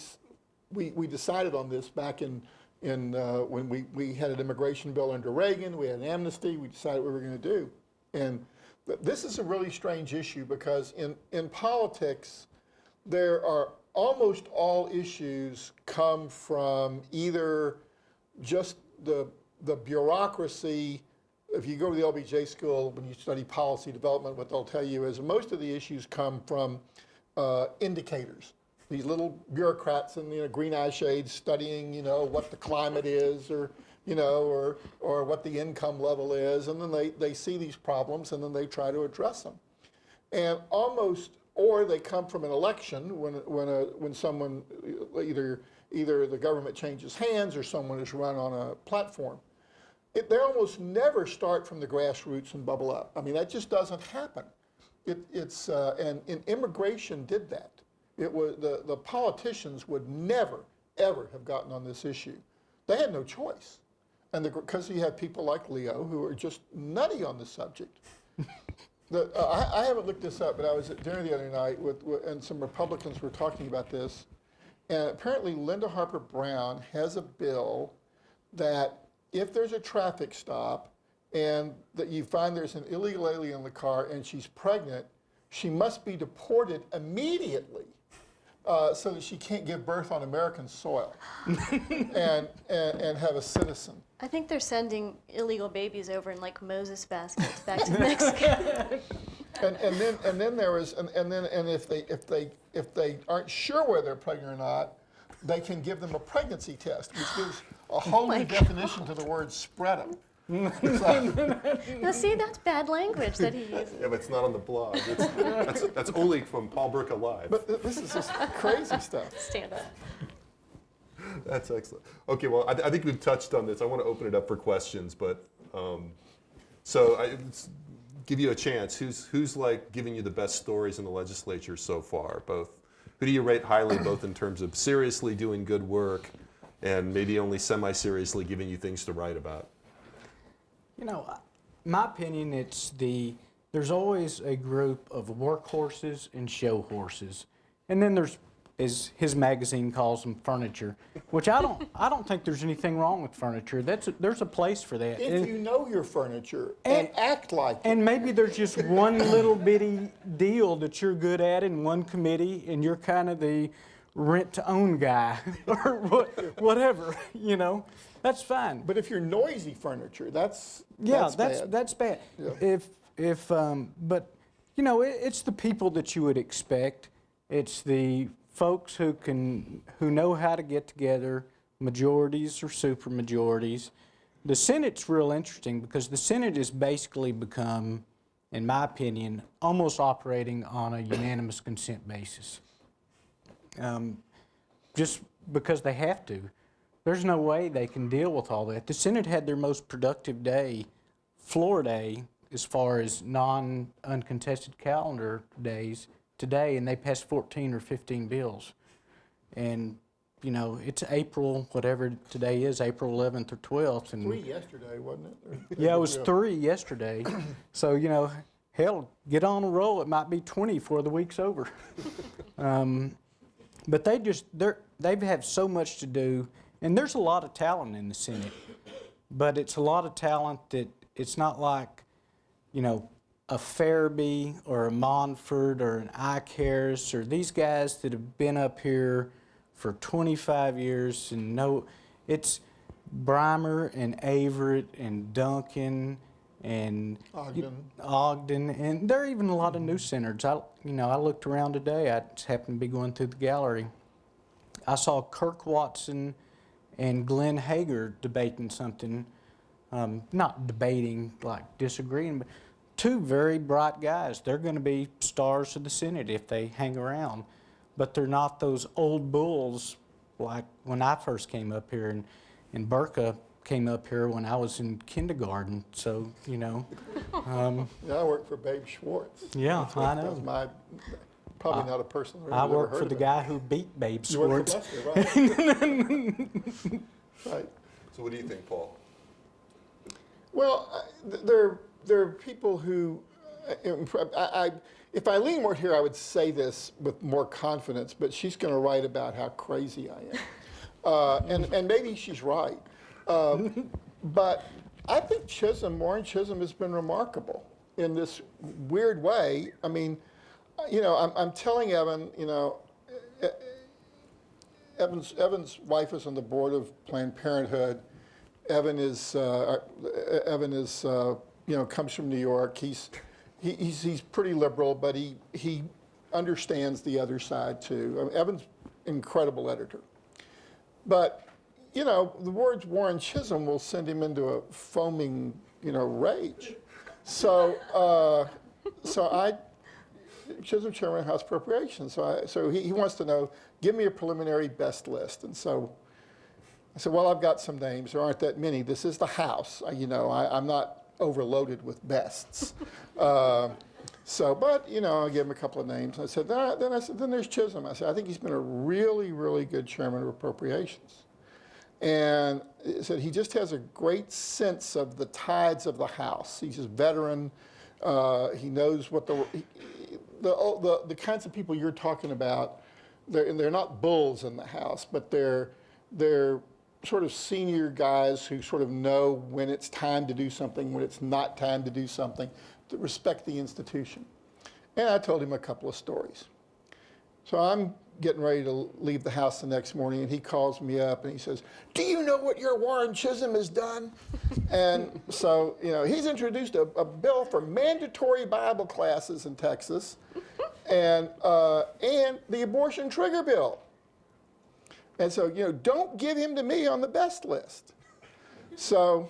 S2: decided on this back in when we had an immigration bill under Reagan. We had an amnesty. We decided what we were going to do, and this is a really strange issue because in politics, there are almost all issues come from either just the bureaucracy. If you go to the LBJ school, when you study policy development, what they'll tell you is most of the issues come from indicators. These little bureaucrats in green eye shades studying, what the climate is, or what the income level is, and then they see these problems and then they try to address them. And or they come from an election when someone either the government changes hands or someone is run on a platform. They almost never start from the grassroots and bubble up. I mean, that just doesn't happen. And immigration did that. It was the politicians would never, ever have gotten on this issue. They had no choice. And because you have people like Leo who are just nutty on the subject. I haven't looked this up, but I was at dinner the other night and some Republicans were talking about this. And apparently Linda Harper Brown has a bill that if there's a traffic stop and that you find there's an illegal alien in the car and she's pregnant, she must be deported immediately. so that she can't give birth on American soil and have a citizen.
S3: I think they're sending illegal babies over in like Moses baskets back to Mexico.
S2: And then there was and if they aren't sure whether they're pregnant or not, they can give them a pregnancy test, which gives a whole new definition to the word spread 'em.
S3: Now see, that's bad language that he uses.
S1: Yeah, but it's not on the blog. That's only from Paul Burka Live.
S2: But this is just crazy stuff.
S3: Stand up.
S1: That's excellent. Okay, well, I think we've touched on this. I want to open it up for questions, but let's give you a chance. Who's like giving you the best stories in the legislature so far? Both, who do you rate highly, both in terms of seriously doing good work and maybe only semi-seriously giving you things to write about?
S4: You know, my opinion, there's always a group of workhorses and show horses, and then there's, as his magazine calls them, furniture, which I don't think there's anything wrong with furniture. There's a place for that.
S2: If you know your furniture and act like it.
S4: And maybe there's just one little bitty deal that you're good at in one committee, and you're kind of the rent-to-own guy or whatever, you know. That's fine.
S2: But if you're noisy furniture, that's bad.
S4: That's bad.
S2: Yeah.
S4: But you know, it's the people that you would expect. It's the folks who know how to get together, majorities or super majorities. The Senate's real interesting because the Senate has basically become, in my opinion, almost operating on a unanimous consent basis. Just because they have to. There's no way they can deal with all that. The Senate had their most productive day, floor day, as far as non-uncontested calendar days today, and they passed 14 or 15 bills. And, you know, it's April, whatever today is, April 11th or 12th. And
S2: 3 yesterday, wasn't it?
S4: yeah, it was 3 yesterday. So, you know, hell, get on a roll. It might be 20 before the week's over. But they have so much to do. And there's a lot of talent in the Senate, but it's a lot of talent that it's not like, you know, a Farabee or a Monford or an Ike Harris or these guys that have been up here for 25 years and it's Brymer and Averett and Duncan and Ogden, and there are even a lot of new senators. I looked around today. I just happened to be going through the gallery. I saw Kirk Watson and Glenn Hager debating something, not debating like disagreeing, but two very bright guys. They're going to be stars of the Senate if they hang around, but they're not those old bulls like when I first came up here, and Burka came up here when I was in kindergarten. So, you know.
S2: Yeah, I worked for Babe Schwartz.
S4: Yeah, I know.
S2: That was probably not a person I've
S4: I
S2: ever
S4: worked
S2: heard
S4: for the
S2: of.
S4: guy who beat Babe
S2: You worked
S4: Schwartz.
S2: for Lester, right? Right.
S1: So what do you think, Paul?
S2: Well, there are people who, if Eileen weren't here, I would say this with more confidence, but she's going to write about how crazy I am. And maybe she's right. But I think Warren Chisholm has been remarkable in this weird way. I mean, you know, I'm telling Evan, you know, Evan's wife is on the board of Planned Parenthood. Evan is you know, comes from New York. He's pretty liberal, but he understands the other side too. I mean, Evan's an incredible editor, but you know, the words Warren Chisholm will send him into a foaming, you know, rage. So Chisholm Chairman of House Appropriations. So he wants to know, give me a preliminary best list. And so I said, well, I've got some names. There aren't that many. This is the House. You know, I'm not overloaded with bests. But, you know, I gave him a couple of names. I said, then there's Chisholm. I said, I think he's been a really, really good chairman of appropriations. And he said he just has a great sense of the tides of the House. He's a veteran. He knows what the kinds of people you're talking about. They're not bulls in the House, but they're sort of senior guys who sort of know when it's time to do something, when it's not time to do something, to respect the institution. And I told him a couple of stories. So I'm getting ready to leave the house the next morning, and he calls me up and he says, "Do you know what your Warren Chisholm has done?" And so, he's introduced a bill for mandatory Bible classes in Texas, and the abortion trigger bill. And so, don't give him to me on the best list. So,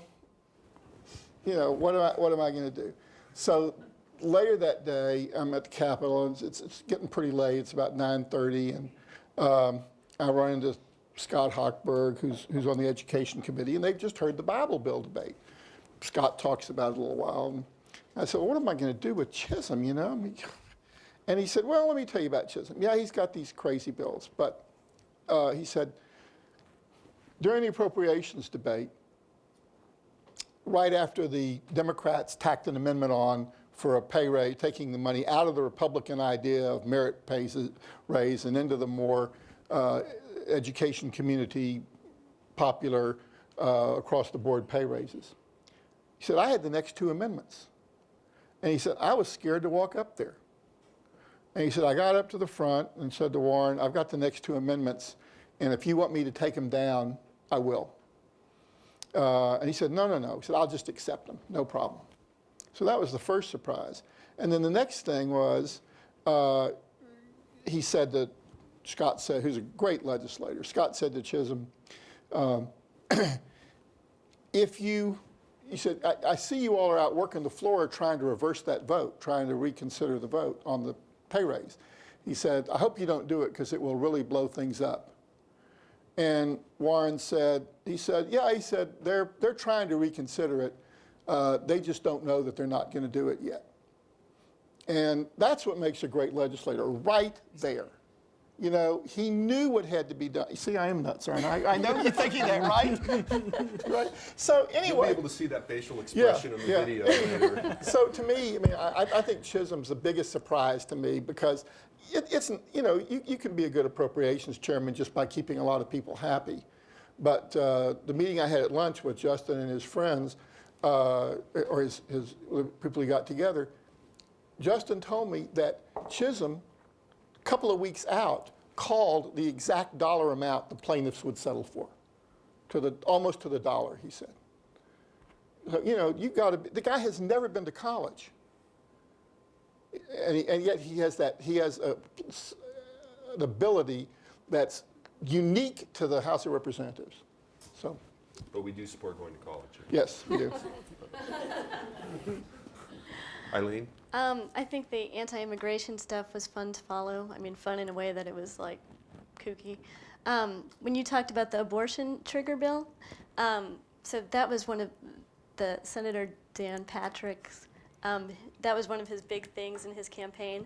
S2: what am I going to do? So later that day, I'm at the Capitol, and it's getting pretty late. It's about 9:30, and I run into Scott Hochberg, who's on the Education Committee, and they've just heard the Bible bill debate. Scott talks about it a little while, and I said, well, what am I going to do with Chisholm, And he said, well, let me tell you about Chisholm. Yeah, he's got these crazy bills, but he said, during the appropriations debate, right after the Democrats tacked an amendment on for a pay raise, taking the money out of the Republican idea of merit raise and into the more education community popular across the board pay raises. He said, I had the next two amendments. And he said, I was scared to walk up there. And he said, I got up to the front and said to Warren, I've got the next two amendments, and if you want me to take them down, I will. And he said, no. He said, I'll just accept them, no problem. So that was the first surprise. And then the next thing was, he said that, Scott said, who's a great legislator, Scott said to Chisholm, he said, I see you all are out working the floor trying to reverse that vote, trying to reconsider the vote on the pay raise. He said, I hope you don't do it because it will really blow things up. And Warren said, they're trying to reconsider it. They just don't know that they're not going to do it yet. And that's what makes a great legislator, right there. He knew what had to be done. You see, I am nuts, aren't I? I know you're thinking that, right? Right. So anyway.
S1: You'll be able to see that facial expression in the video later.
S2: So to me, I think Chisholm's the biggest surprise to me because it's, you can be a good appropriations chairman just by keeping a lot of people happy. But the meeting I had at lunch with Justin and his friends, or his people he got together, Justin told me that Chisholm, a couple of weeks out, called the exact dollar amount the plaintiffs would settle for, almost to the dollar, he said. So, you've got to, the guy has never been to college. And yet he has an ability that's unique to the House of Representatives. So.
S1: But we do support going to college.
S2: Yes, we do.
S1: Eileen?
S3: I think the anti-immigration stuff was fun to follow. Fun in a way that it was like kooky. When you talked about the abortion trigger bill, so that was one of the Senator Dan Patrick's, that was one of his big things in his campaign.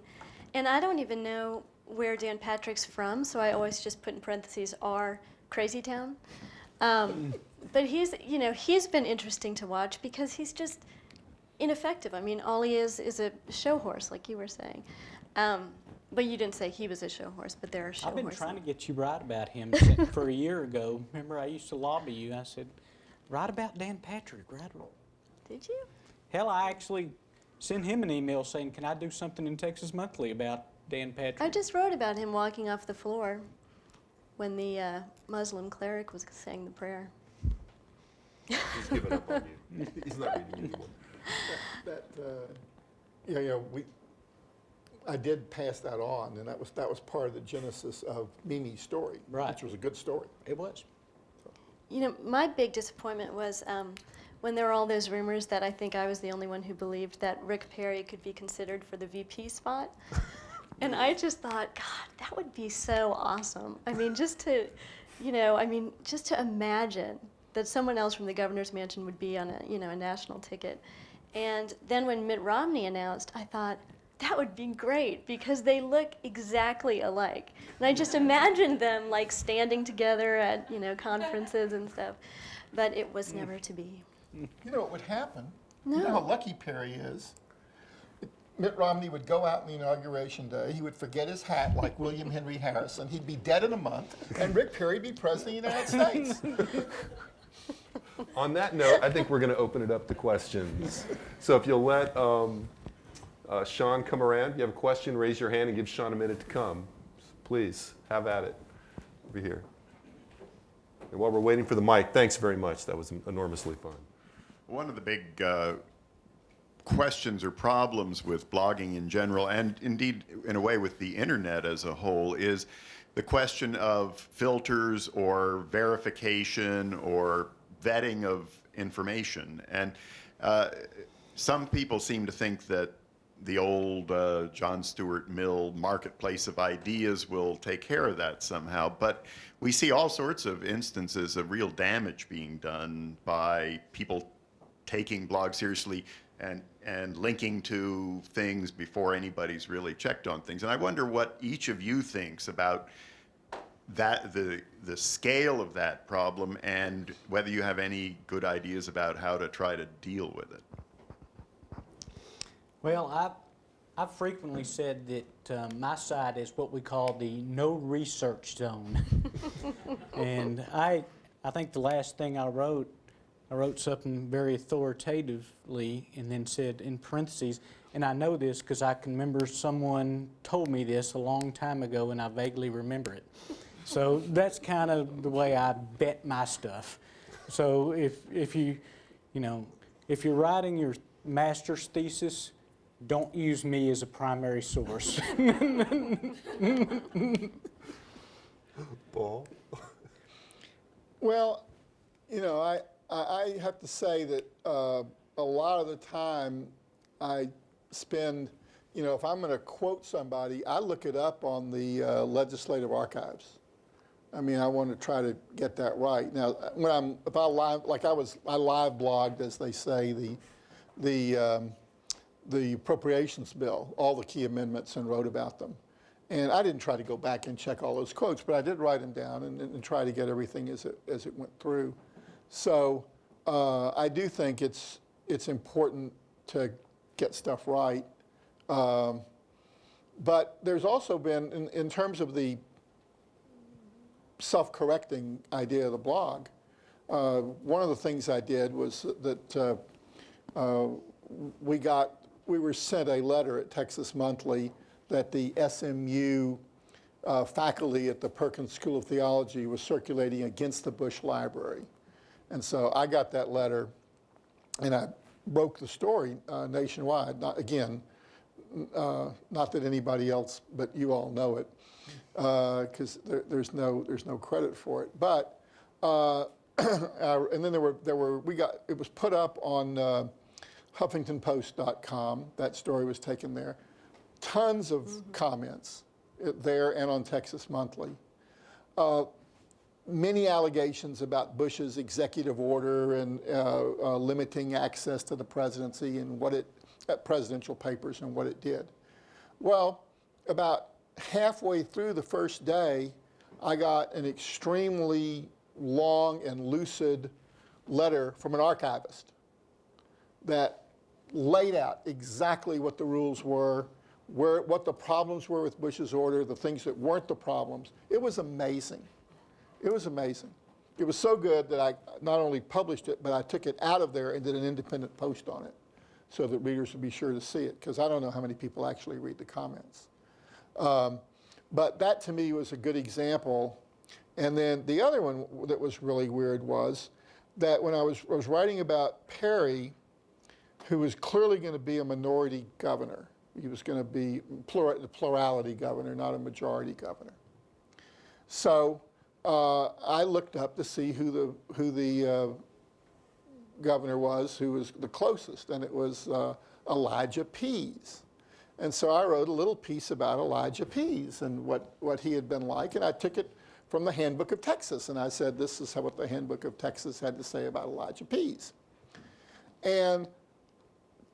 S3: And I don't even know where Dan Patrick's from, so I always just put in parentheses R, Crazy Town. But he's been interesting to watch because he's just ineffective. All he is a show horse, like you were saying. But you didn't say he was a show horse, but there are show horses.
S4: I've been trying to get you right about him for a year ago. Remember, I used to lobby you. I said, write about Dan Patrick.
S3: Did you?
S4: Hell, I actually sent him an email saying, can I do something in Texas Monthly about Dan Patrick?
S3: I just wrote about him walking off the floor when the Muslim cleric was saying the prayer.
S1: He's given up on you. He's not reading anymore.
S2: I did pass that on, and that was part of the genesis of Mimi's story,
S4: right,
S2: which was a good story.
S4: It was.
S3: My big disappointment was when there were all those rumors that I think I was the only one who believed that Rick Perry could be considered for the VP spot. And I just thought, God, that would be so awesome. Just to imagine that someone else from the governor's mansion would be on a national ticket. And then when Mitt Romney announced, I thought, that would be great because they look exactly alike. And I just imagined them standing together at, conferences and stuff. But it was never to be.
S2: You know what would happen?
S3: No.
S2: You know how lucky Perry is? Mitt Romney would go out on the inauguration day, he would forget his hat like William Henry Harrison, he'd be dead in a month, and Rick Perry would be president of the United States.
S1: On that note, I think we're going to open it up to questions. So if you'll let Sean come around, if you have a question, raise your hand and give Sean a minute to come. please, have at it. Over here. And while we're waiting for the mic, thanks very much. That was enormously fun.
S5: One of the big questions or problems with blogging in general, and indeed, in a way, with the internet as a whole, is the question of filters or verification or vetting of information. And some people seem to think that the old John Stuart Mill marketplace of ideas will take care of that somehow. But we see all sorts of instances of real damage being done by people taking blogs seriously and linking to things before anybody's really checked on things. And I wonder what each of you thinks about that, the scale of that problem, and whether you have any good ideas about how to try to deal with it.
S4: Well, I've frequently said that my site is what we call the no research zone. And I think the last thing I wrote something very authoritatively and then said in parentheses, and I know this because I can remember someone told me this a long time ago and I vaguely remember it. So that's kind of the way I bet my stuff. So if you're writing your master's thesis, don't use me as a primary source.
S1: Paul?
S2: Well, I have to say that a lot of the time I spend, if I'm going to quote somebody, I look it up on the legislative archives. I mean, I want to try to get that right. Now, if I live, I live blogged, as they say, the appropriations bill, all the key amendments, and wrote about them. And I didn't try to go back and check all those quotes, but I did write them down and try to get everything as it went through. So I do think it's important to get stuff right. But there's also been, in terms of the self-correcting idea of the blog, one of the things I did was that we were sent a letter at Texas Monthly that the SMU faculty at the Perkins School of Theology was circulating against the Bush Library. And so I got that letter and I broke the story nationwide. Not that anybody else but you all know it, because there's no credit for it. But and then it was put up on HuffingtonPost.com. That story was taken there. Tons of comments there and on Texas Monthly. Many allegations about Bush's executive order and limiting access to the presidency and presidential papers and what it did. Well, about halfway through the first day, I got an extremely long and lucid letter from an archivist that laid out exactly what the rules were, what the problems were with Bush's order, the things that weren't the problems. It was amazing. It was amazing. It was so good that I not only published it, but I took it out of there and did an independent post on it so that readers would be sure to see it, because I don't know how many people actually read the comments. But that to me was a good example. And then the other one that was really weird was that when I was writing about Perry, who was clearly going to be a minority governor. He was going to be the plurality governor, not a majority governor. So I looked up to see who the governor was who was the closest, and it was Elijah Pease. And so I wrote a little piece about Elijah Pease and what he had been like, and I took it from the Handbook of Texas, and I said, this is what the Handbook of Texas had to say about Elijah Pease. And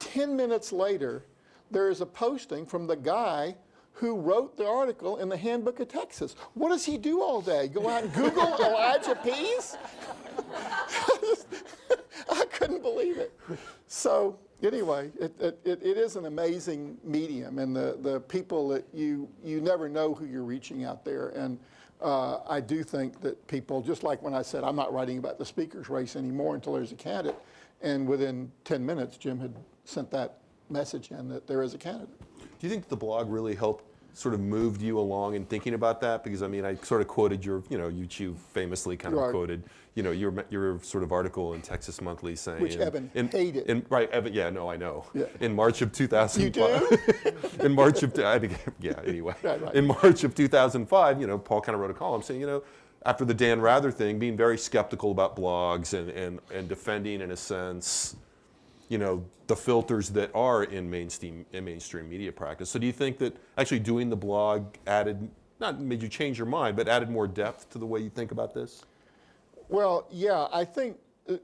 S2: 10 minutes later, there is a posting from the guy who wrote the article in the Handbook of Texas. What does he do all day? Go out and Google Elijah Pease? I couldn't believe it. So anyway, it is an amazing medium, and the people that you never know who you're reaching out there. And I do think that people, just like when I said I'm not writing about the speaker's race anymore until there's a candidate, and within 10 minutes, Jim had sent that message in that there is a candidate.
S1: Do you think the blog really helped sort of moved you along in thinking about that? Because I mean, I sort of quoted your, you famously kind of
S2: Right.
S1: quoted, your sort of article in Texas Monthly saying,
S2: Which Evan hated.
S1: Right, Evan, yeah, no, I know.
S2: Yeah.
S1: In March of 2005.
S2: You do?
S1: In March of, I think, yeah, anyway.
S2: Right.
S1: In March of 2005, Paul kind of wrote a column saying, after the Dan Rather thing, being very skeptical about blogs and defending, in a sense, the filters that are in mainstream media practice. So do you think that actually doing the blog not made you change your mind, but added more depth to the way you think about this?
S2: Well, yeah, I think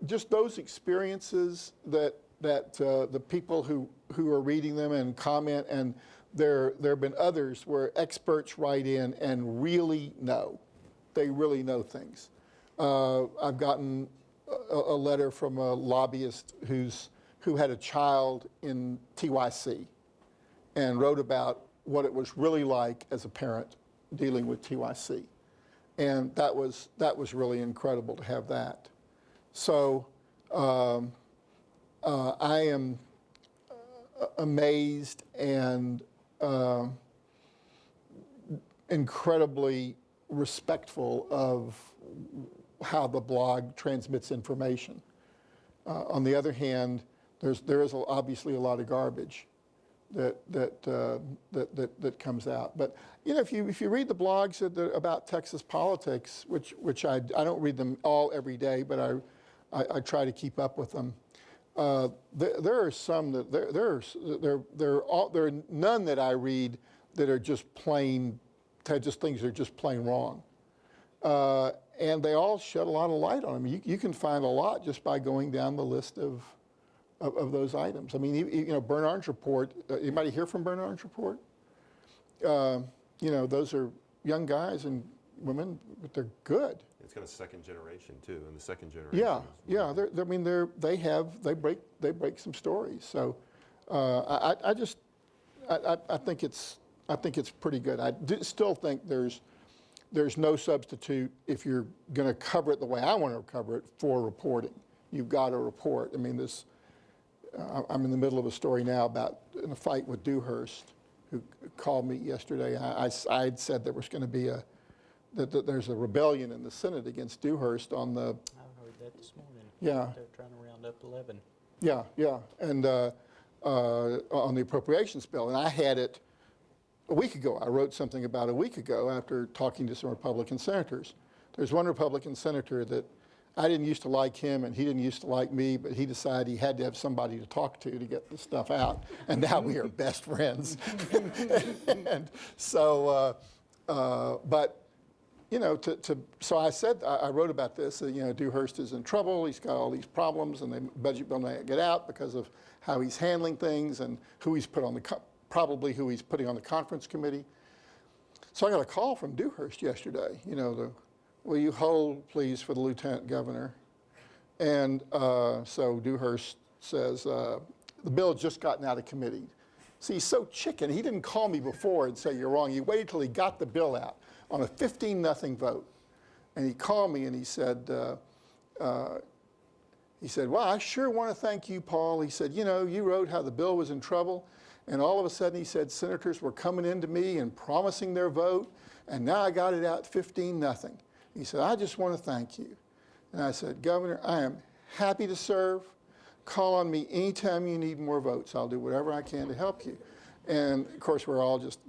S2: just those experiences that the people who are reading them and comment, and there have been others where experts write in and really know. They really know things. I've gotten a letter from a lobbyist who had a child in TYC and wrote about what it was really like as a parent dealing with TYC. And that was really incredible to have that. So I am amazed and incredibly respectful of how the blog transmits information. On the other hand, there is obviously a lot of garbage that comes out. But if you read the blogs about Texas politics, which I don't read them all every day, but I try to keep up with them. There are some that there are none that I read that are just things that are just plain wrong. And they all shed a lot of light on them. You can find a lot just by going down the list of those items. I mean, Bernard's report. Anybody hear from Bernard's report? Those are young guys and women, but they're good.
S1: It's got a second generation too, and the second generation.
S2: Yeah. They break some stories. So I think it's pretty good. I still think there's no substitute if you're going to cover it the way I want to cover it for reporting. You've got to report. I mean, I'm in the middle of a story now about in a fight with Dewhurst, who called me yesterday. I had said there was going to be that there's a rebellion in the Senate against Dewhurst on the.
S4: I heard that this morning.
S2: Yeah.
S4: They're trying to round up 11.
S2: Yeah, and on the appropriations bill, and I had it a week ago. I wrote something about a week ago after talking to some Republican senators. There's one Republican senator that I didn't used to like him, and he didn't used to like me, but he decided he had to have somebody to talk to get this stuff out, and now we are best friends. And so, but so I said, I wrote about this. Dewhurst is in trouble. He's got all these problems, and the budget bill may get out because of how he's handling things and who he's probably who he's putting on the conference committee. So I got a call from Dewhurst yesterday. Will you hold, please, for the lieutenant governor? And so Dewhurst says, the bill had just gotten out of committee. See, he's so chicken. He didn't call me before and say you're wrong. He waited till he got the bill out on a 15-0 vote. And he called me and he said, well, I sure want to thank you, Paul. He said, you wrote how the bill was in trouble. And all of a sudden, he said, senators were coming into me and promising their vote. And now I got it out 15-0. He said, I just want to thank you. And I said, Governor, I am happy to serve. Call on me anytime you need more votes. I'll do whatever I can to help you. And of course, we're all just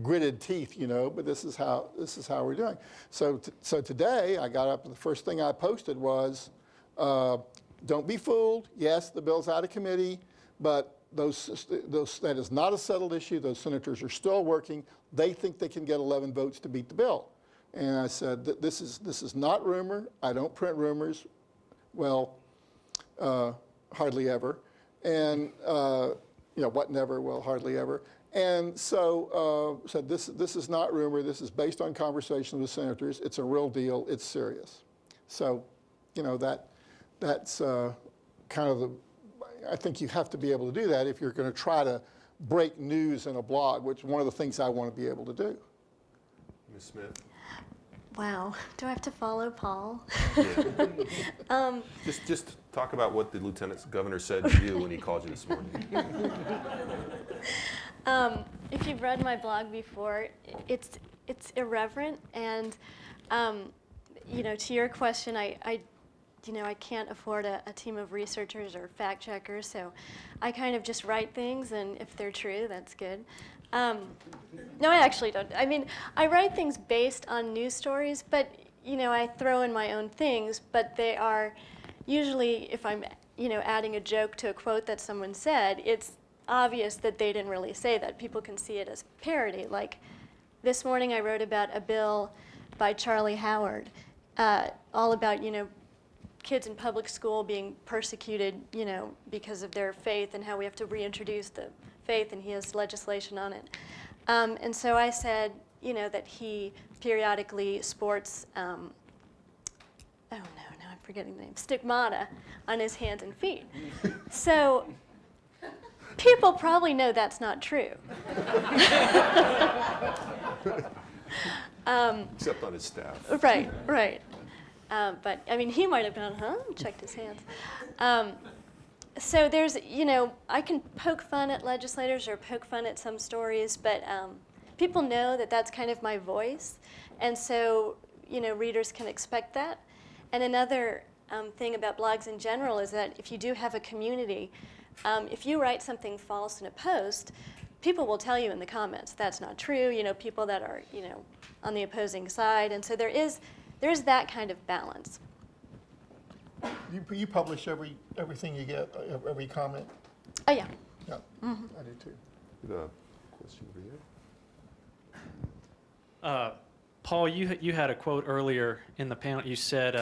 S2: gritted teeth, but this is how we're doing. So today, I got up and the first thing I posted was, don't be fooled. Yes, the bill's out of committee, but that is not a settled issue. Those senators are still working. They think they can get 11 votes to beat the bill. And I said, this is not rumor. I don't print rumors. Well, hardly ever. And what never? Well, hardly ever. And so said this is not rumor. This is based on conversations with senators. It's a real deal. It's serious. So, that's kind of I think you have to be able to do that if you're going to try to break news in a blog, which is one of the things I want to be able to do.
S1: Ms. Smith?
S3: Wow. Do I have to follow Paul?
S1: Yeah. Just talk about what the lieutenant governor said to you when he called you this morning.
S3: If you've read my blog before, it's irreverent, and to your question, I can't afford a team of researchers or fact checkers, so I kind of just write things, and if they're true, that's good. No, I actually don't. I mean, I write things based on news stories, but I throw in my own things, but they are usually, if I'm adding a joke to a quote that someone said, it's obvious that they didn't really say that. People can see it as parody. Like this morning I wrote about a bill by Charlie Howard, all about, kids in public school being persecuted, because of their faith, and how we have to reintroduce the faith, and he has legislation on it. And so I said, that he periodically sports, oh no, now I'm forgetting the name, stigmata on his hands and feet. So people probably know that's not true.
S1: Except on his staff.
S3: Right. But, I mean, he might have gone, checked his hands. So there's, I can poke fun at legislators or poke fun at some stories, but people know that that's kind of my voice. And so, readers can expect that. And another thing about blogs in general is that if you do have a community, if you write something false in a post, people will tell you in the comments that's not true, people that are, on the opposing side. And so there is that kind of balance.
S2: You publish everything you get, every comment?
S3: Oh, yeah.
S2: Yeah, I do too.
S1: We have a question over here.
S6: Paul, you had a quote earlier in the panel. You said,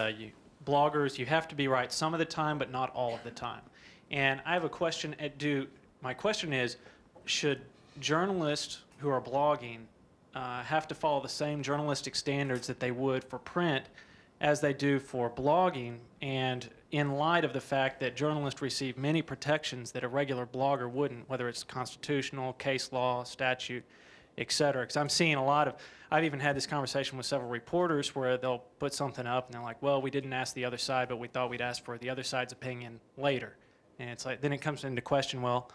S6: bloggers, you have to be right some of the time, but not all of the time. And I have a question. My question is, should journalists who are blogging have to follow the same journalistic standards that they would for print as they do for blogging? And in light of the fact that journalists receive many protections that a regular blogger wouldn't, whether it's constitutional, case law, statute, et cetera. Because I'm seeing a lot of, I've even had this conversation with several reporters where they'll put something up and they're like, well, we didn't ask the other side, but we thought we'd ask for the other side's opinion later. And it's like, then it comes into question, well,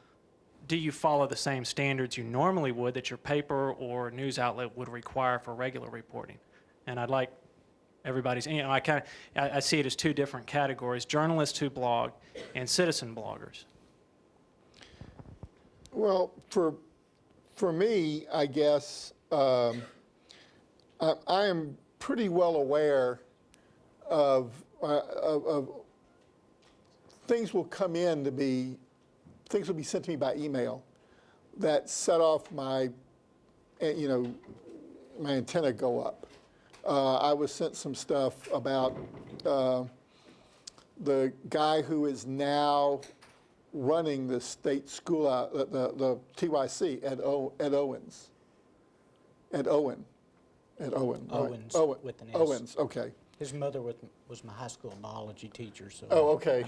S6: do you follow the same standards you normally would that your paper or news outlet would require for regular reporting? And I'd like everybody's, I see it as two different categories: journalists who blog and citizen bloggers.
S2: Well, for me, I guess I am pretty well aware of things will come in to be, things will be sent to me by email that set off my antenna go up. I was sent some stuff about the guy who is now running the state school out, the TYC, Ed Owens. Ed Owen.
S4: Owens,
S2: right?
S4: with an S.
S2: Owens, okay.
S4: His mother was my high school biology teacher. So.
S2: Oh, okay.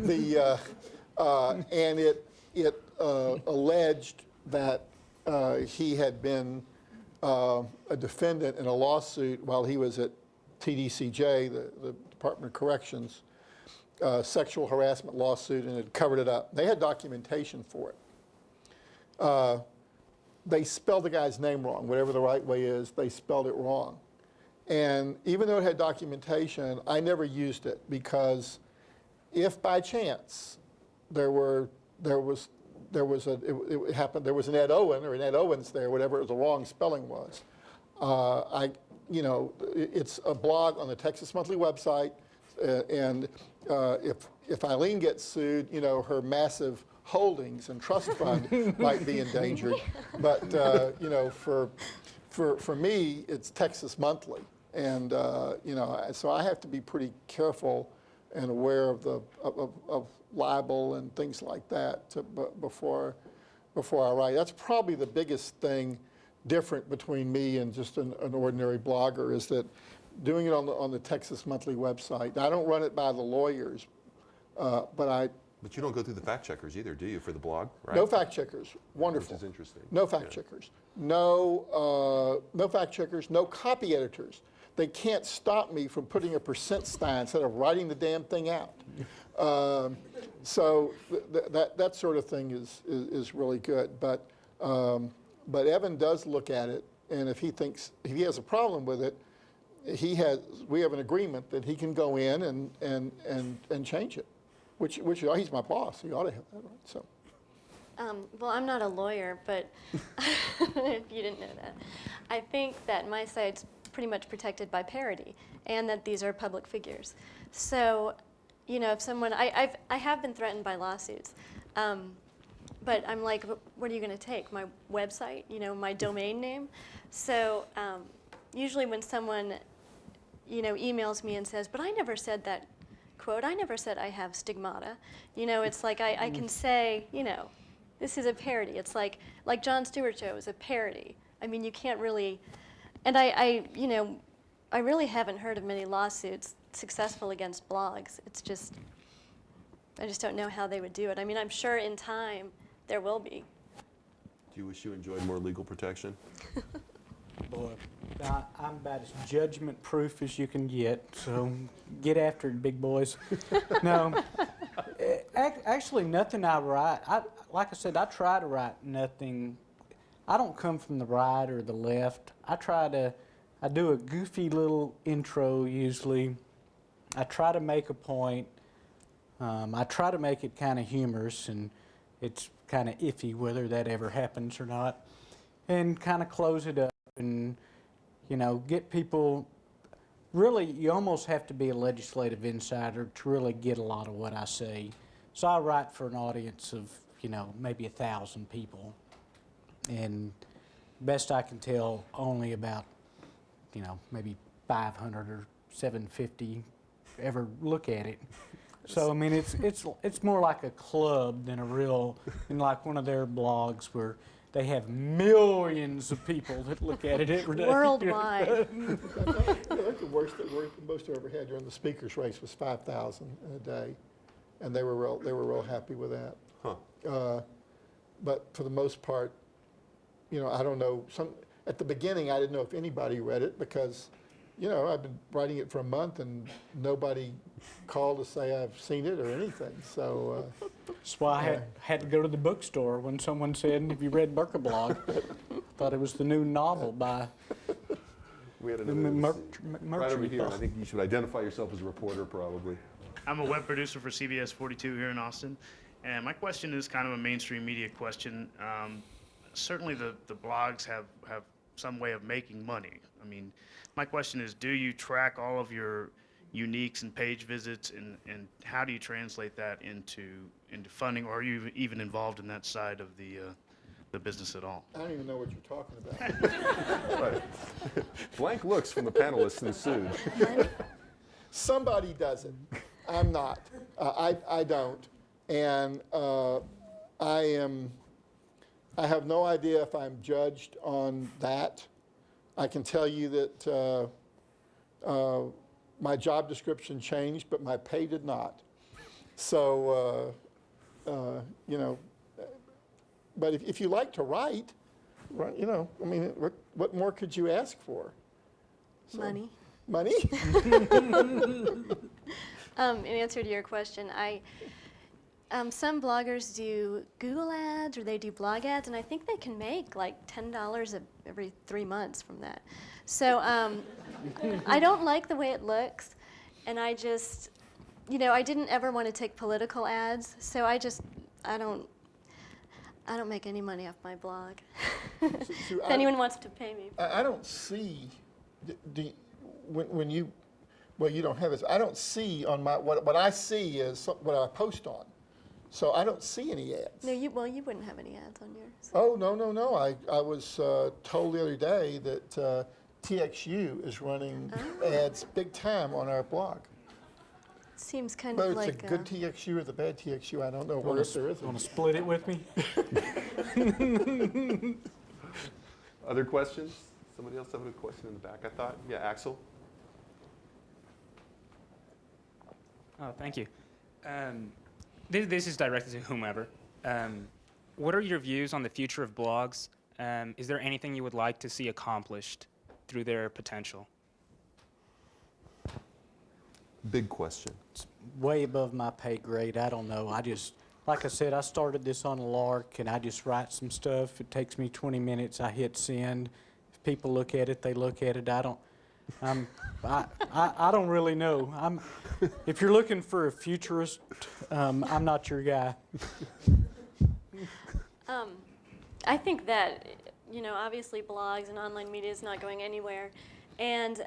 S2: The and it alleged that he had been a defendant in a lawsuit while he was at TDCJ, the Department of Corrections, sexual harassment lawsuit, and had covered it up. They had documentation for it. They spelled the guy's name wrong. Whatever the right way is, they spelled it wrong. And even though it had documentation, I never used it, because if by chance it happened, there was an Ed Owen or an Ed Owens there, whatever the wrong spelling was. It's a blog on the Texas Monthly website, and if Eileen gets sued, her massive holdings and trust fund might be endangered. But for me, it's Texas Monthly, and so I have to be pretty careful and aware of libel and things like that before I write. That's probably the biggest thing different between me and just an ordinary blogger, is that doing it on the Texas Monthly website. I don't run it by the lawyers, but
S1: you don't go through the fact checkers either, do you, for the blog? Right?
S2: No fact checkers. Wonderful.
S1: Which is interesting.
S2: No fact checkers. No fact checkers. No copy editors. They can't stop me from putting a percent sign instead of writing the damn thing out. So that sort of thing is really good. But But Evan does look at it, and if he has a problem with it, we have an agreement that he can go in and change it, which he's my boss. He ought to have that right. So.
S3: Well, I'm not a lawyer, but if you didn't know that, I think that my site's pretty much protected by parody, and that these are public figures. So, you know, if someone, I have been threatened by lawsuits, but I'm like, what are you going to take? My website, you know, my domain name? So usually when someone, you know, emails me and says, but I never said that quote, I never said I have stigmata. You know, it's like I can say, you know, this is a parody. It's like Jon Stewart show is a parody. I mean, you can't really, and you know, I really haven't heard of many lawsuits successful against blogs. It's just, I just don't know how they would do it. I mean, I'm sure in time there will be.
S1: Do you wish you enjoyed more legal protection?
S4: Boy, I'm about as judgment-proof as you can get, so get after it, big boys. No, actually, nothing I write. Like I said, I try to write nothing. I don't come from the right or the left. I do a goofy little intro usually. I try to make a point. I try to make it kind of humorous, and it's kind of iffy whether that ever happens or not, and kind of close it up and, you know, get people. Really, you almost have to be a legislative insider to really get a lot of what I say. So I write for an audience of, you know, maybe 1,000 people, and best I can tell, only about, you know, maybe 500 or 750 ever look at it. So I mean, it's more like a club than a real, and like one of their blogs where they have millions of people that look at it every day.
S3: Worldwide.
S2: I think the most I ever had during the speakers race was 5,000 in a day, and they were real happy with that.
S1: Huh.
S2: But for the most part, you know, I don't know. At the beginning, I didn't know if anybody read it because, you know, I've been writing it for a month and nobody called to say I've seen it or anything. So
S4: that's why I had to go to the bookstore when someone said, "Have you read Burka blog?" Thought it was the new novel by
S1: We had
S4: the
S1: another right over
S4: Mercury.
S1: here. I think you should identify yourself as a reporter, probably.
S7: I'm a web producer for CBS 42 here in Austin, and my question is kind of a mainstream media question. Certainly the blogs have some way of making money. I mean, my question is, do you track all of your uniques and page visits, and how do you translate that into funding, or are you even involved in that side of the business at all?
S2: I don't even know what you're talking about.
S1: Right. Blank looks from the panelists ensued.
S2: Somebody does it. I'm not. I don't. And I have no idea if I'm judged on that. I can tell you that my job description changed, but my pay did not. So, you know, but if you like to write, you know, I mean, what more could you ask for? So,
S3: Money.
S2: Money?
S3: In answer to your question, some bloggers do Google ads or they do blog ads, and I think they can make like $10 every 3 months from that. So I don't like the way it looks, and I just, you know, I didn't ever want to take political ads, so I don't make any money off my blog. If anyone wants to pay me.
S2: I don't see, when you, well, you don't have it. I don't see on my, what I see is what I post on. So I don't see any ads.
S3: No, you wouldn't have any ads on yours.
S2: Oh, no. I was told the other day that TXU is running ads big time on our blog.
S3: Seems kind
S2: Whether
S3: of
S2: it's
S3: like
S2: a good TXU or the bad TXU, I don't know where there is.
S4: Want to split it with me?
S1: Other questions? Somebody else have a question in the back, I thought? Yeah, Axel?
S8: Oh, thank you. This is directed to whomever. What are your views on the future of blogs? Is there anything you would like to see accomplished through their potential?
S1: Big question.
S4: Way above my pay grade. I don't know. like I said, I started this on a lark, and I just write some stuff. It takes me 20 minutes. I hit send. If people look at it, they look at it. I don't really know. If you're looking for a futurist, I'm not your guy.
S3: I think that, obviously blogs and online media is not going anywhere. And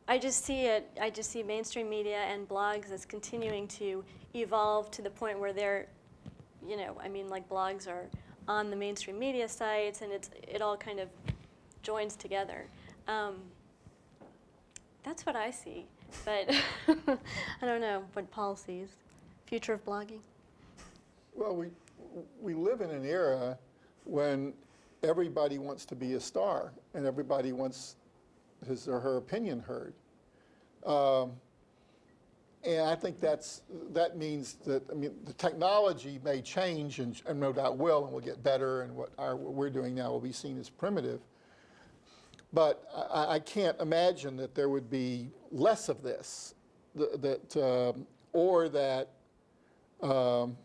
S3: I just see mainstream media and blogs as continuing to evolve to the point where they're, like blogs are on the mainstream media sites, and it all kind of joins together. That's what I see, but I don't know what Paul sees. Future of blogging.
S2: Well, we live in an era when everybody wants to be a star, and everybody wants his or her opinion heard. And I think that means that, the technology may change, and no doubt will, and will get better, and what we're doing now will be seen as primitive. But I can't imagine that there would be less of this, or that, that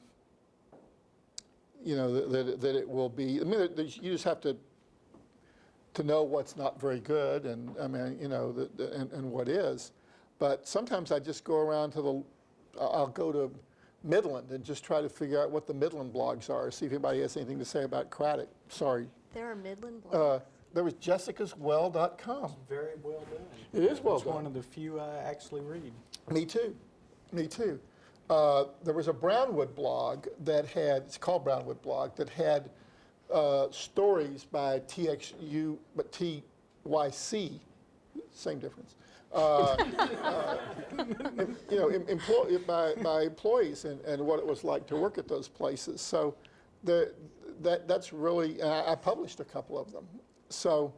S2: it will be. You just have to know what's not very good, and and what is. But sometimes I just go around I'll go to Midland and just try to figure out what the Midland blogs are, see if anybody has anything to say about Craddock. Sorry.
S3: There are Midland blogs.
S2: There was jessicaswell.com.
S4: Very well done.
S2: It is well
S4: It's
S2: done.
S4: one of the few I actually read.
S2: Me too. Me too. There was a Brownwood blog that had, it's called Brownwood Blog, that had stories by TXU, but TYC, same difference. By employees and what it was like to work at those places. So that's really, I published a couple of them. So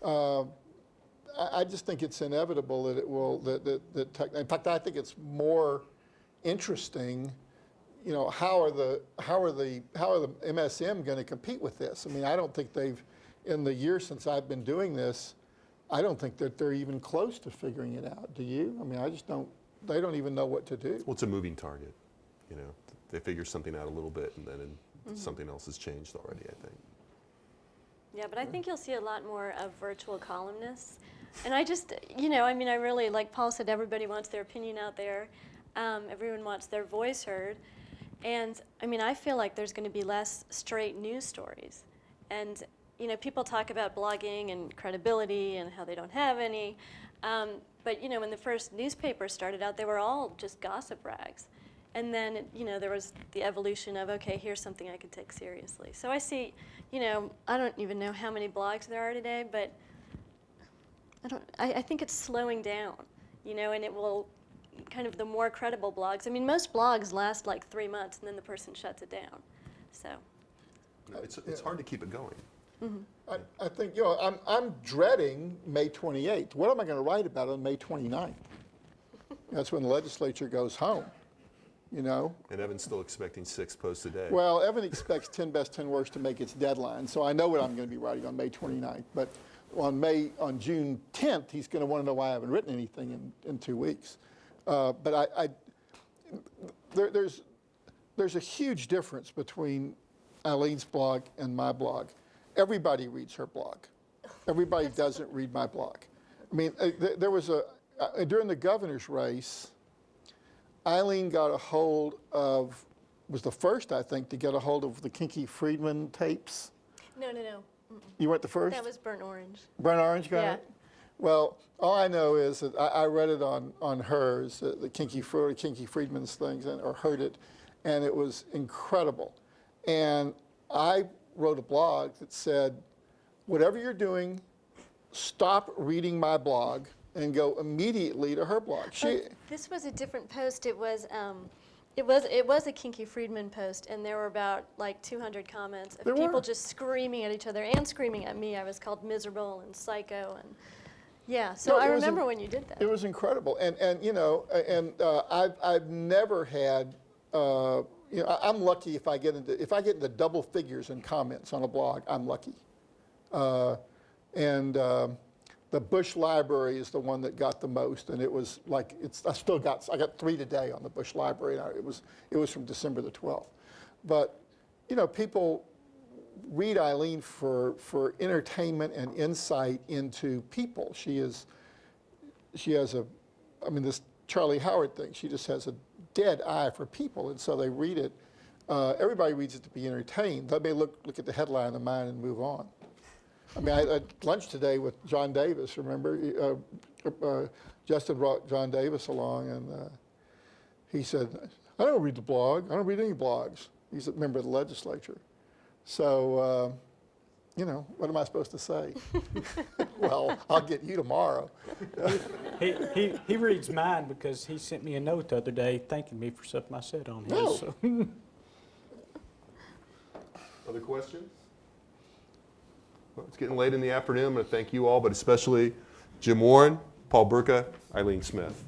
S2: I just think it's inevitable that it will, in fact, I think it's more interesting, how are the MSM going to compete with this? I don't think in the years since I've been doing this, I don't think that they're even close to figuring it out. Do you? They don't even know what to do.
S1: Well, it's a moving target. They figure something out a little bit, and then something else has changed already, I think.
S3: Yeah, but I think you'll see a lot more of virtual columnists. And I just, I really, like Paul said, everybody wants their opinion out there. Everyone wants their voice heard. And, I feel like there's going to be less straight news stories. And, people talk about blogging and credibility and how they don't have any. But, when the first newspapers started out, they were all just gossip rags. And then, there was the evolution of, okay, here's something I can take seriously. So I see, I don't even know how many blogs there are today, but I think it's slowing down, and it will, kind of the more credible blogs. Most blogs last like 3 months, and then the person shuts it down. So.
S1: It's hard to keep it going.
S3: Mm-hmm.
S2: I think, I'm dreading May 28th. What am I going to write about on May 29th? That's when the legislature goes home,
S1: And Evan's still expecting 6 posts a day.
S2: Well, Evan expects 10 best, 10 worst to make its deadline, so I know what I'm going to be writing on May 29th. But on June 10th, he's going to want to know why I haven't written anything in 2 weeks. But there's a huge difference between Eileen's blog and my blog. Everybody reads her blog. Everybody doesn't read my blog. There was during the governor's race, Eileen got a hold of, was the first, I think, to get a hold of the Kinky Friedman tapes.
S3: No.
S2: You weren't the first?
S3: That was Burnt Orange.
S2: Burnt Orange got
S3: Yeah.
S2: it? Well, all I know is that I read it on hers, the Kinky Friedman's things, or heard it, and it was incredible. And I wrote a blog that said, whatever you're doing, stop reading my blog and go immediately to her blog.
S3: This was a different post. It was a Kinky Friedman post, and there were about like 200 comments of people just screaming at each other and screaming at me. I was called miserable and psycho, and yeah. So I remember when you did that.
S2: It was incredible, and I've never had. I'm lucky if I get into double figures in comments on a blog. I'm lucky, the Bush Library is the one that got the most, and it was like I got 3 today on the Bush Library, and it was from December the 12th. But, you know, people read Eileen for entertainment and insight into people. She has this Charlie Howard thing, she just has a dead eye for people, and so they read it. Everybody reads it to be entertained. They may look at the headline of mine and move on. I mean, I had lunch today with John Davis, remember? Justin brought John Davis along, and he said, I don't read the blog. I don't read any blogs. He's a member of the legislature. So, you know, what am I supposed to say? Well, I'll get you tomorrow.
S4: He reads mine because he sent me a note the other day thanking me for something I said on his.
S2: No.
S4: So.
S1: Other questions? Well, it's getting late in the afternoon. I'm going to thank you all, but especially Jim Warren, Paul Burka, Eileen Smith.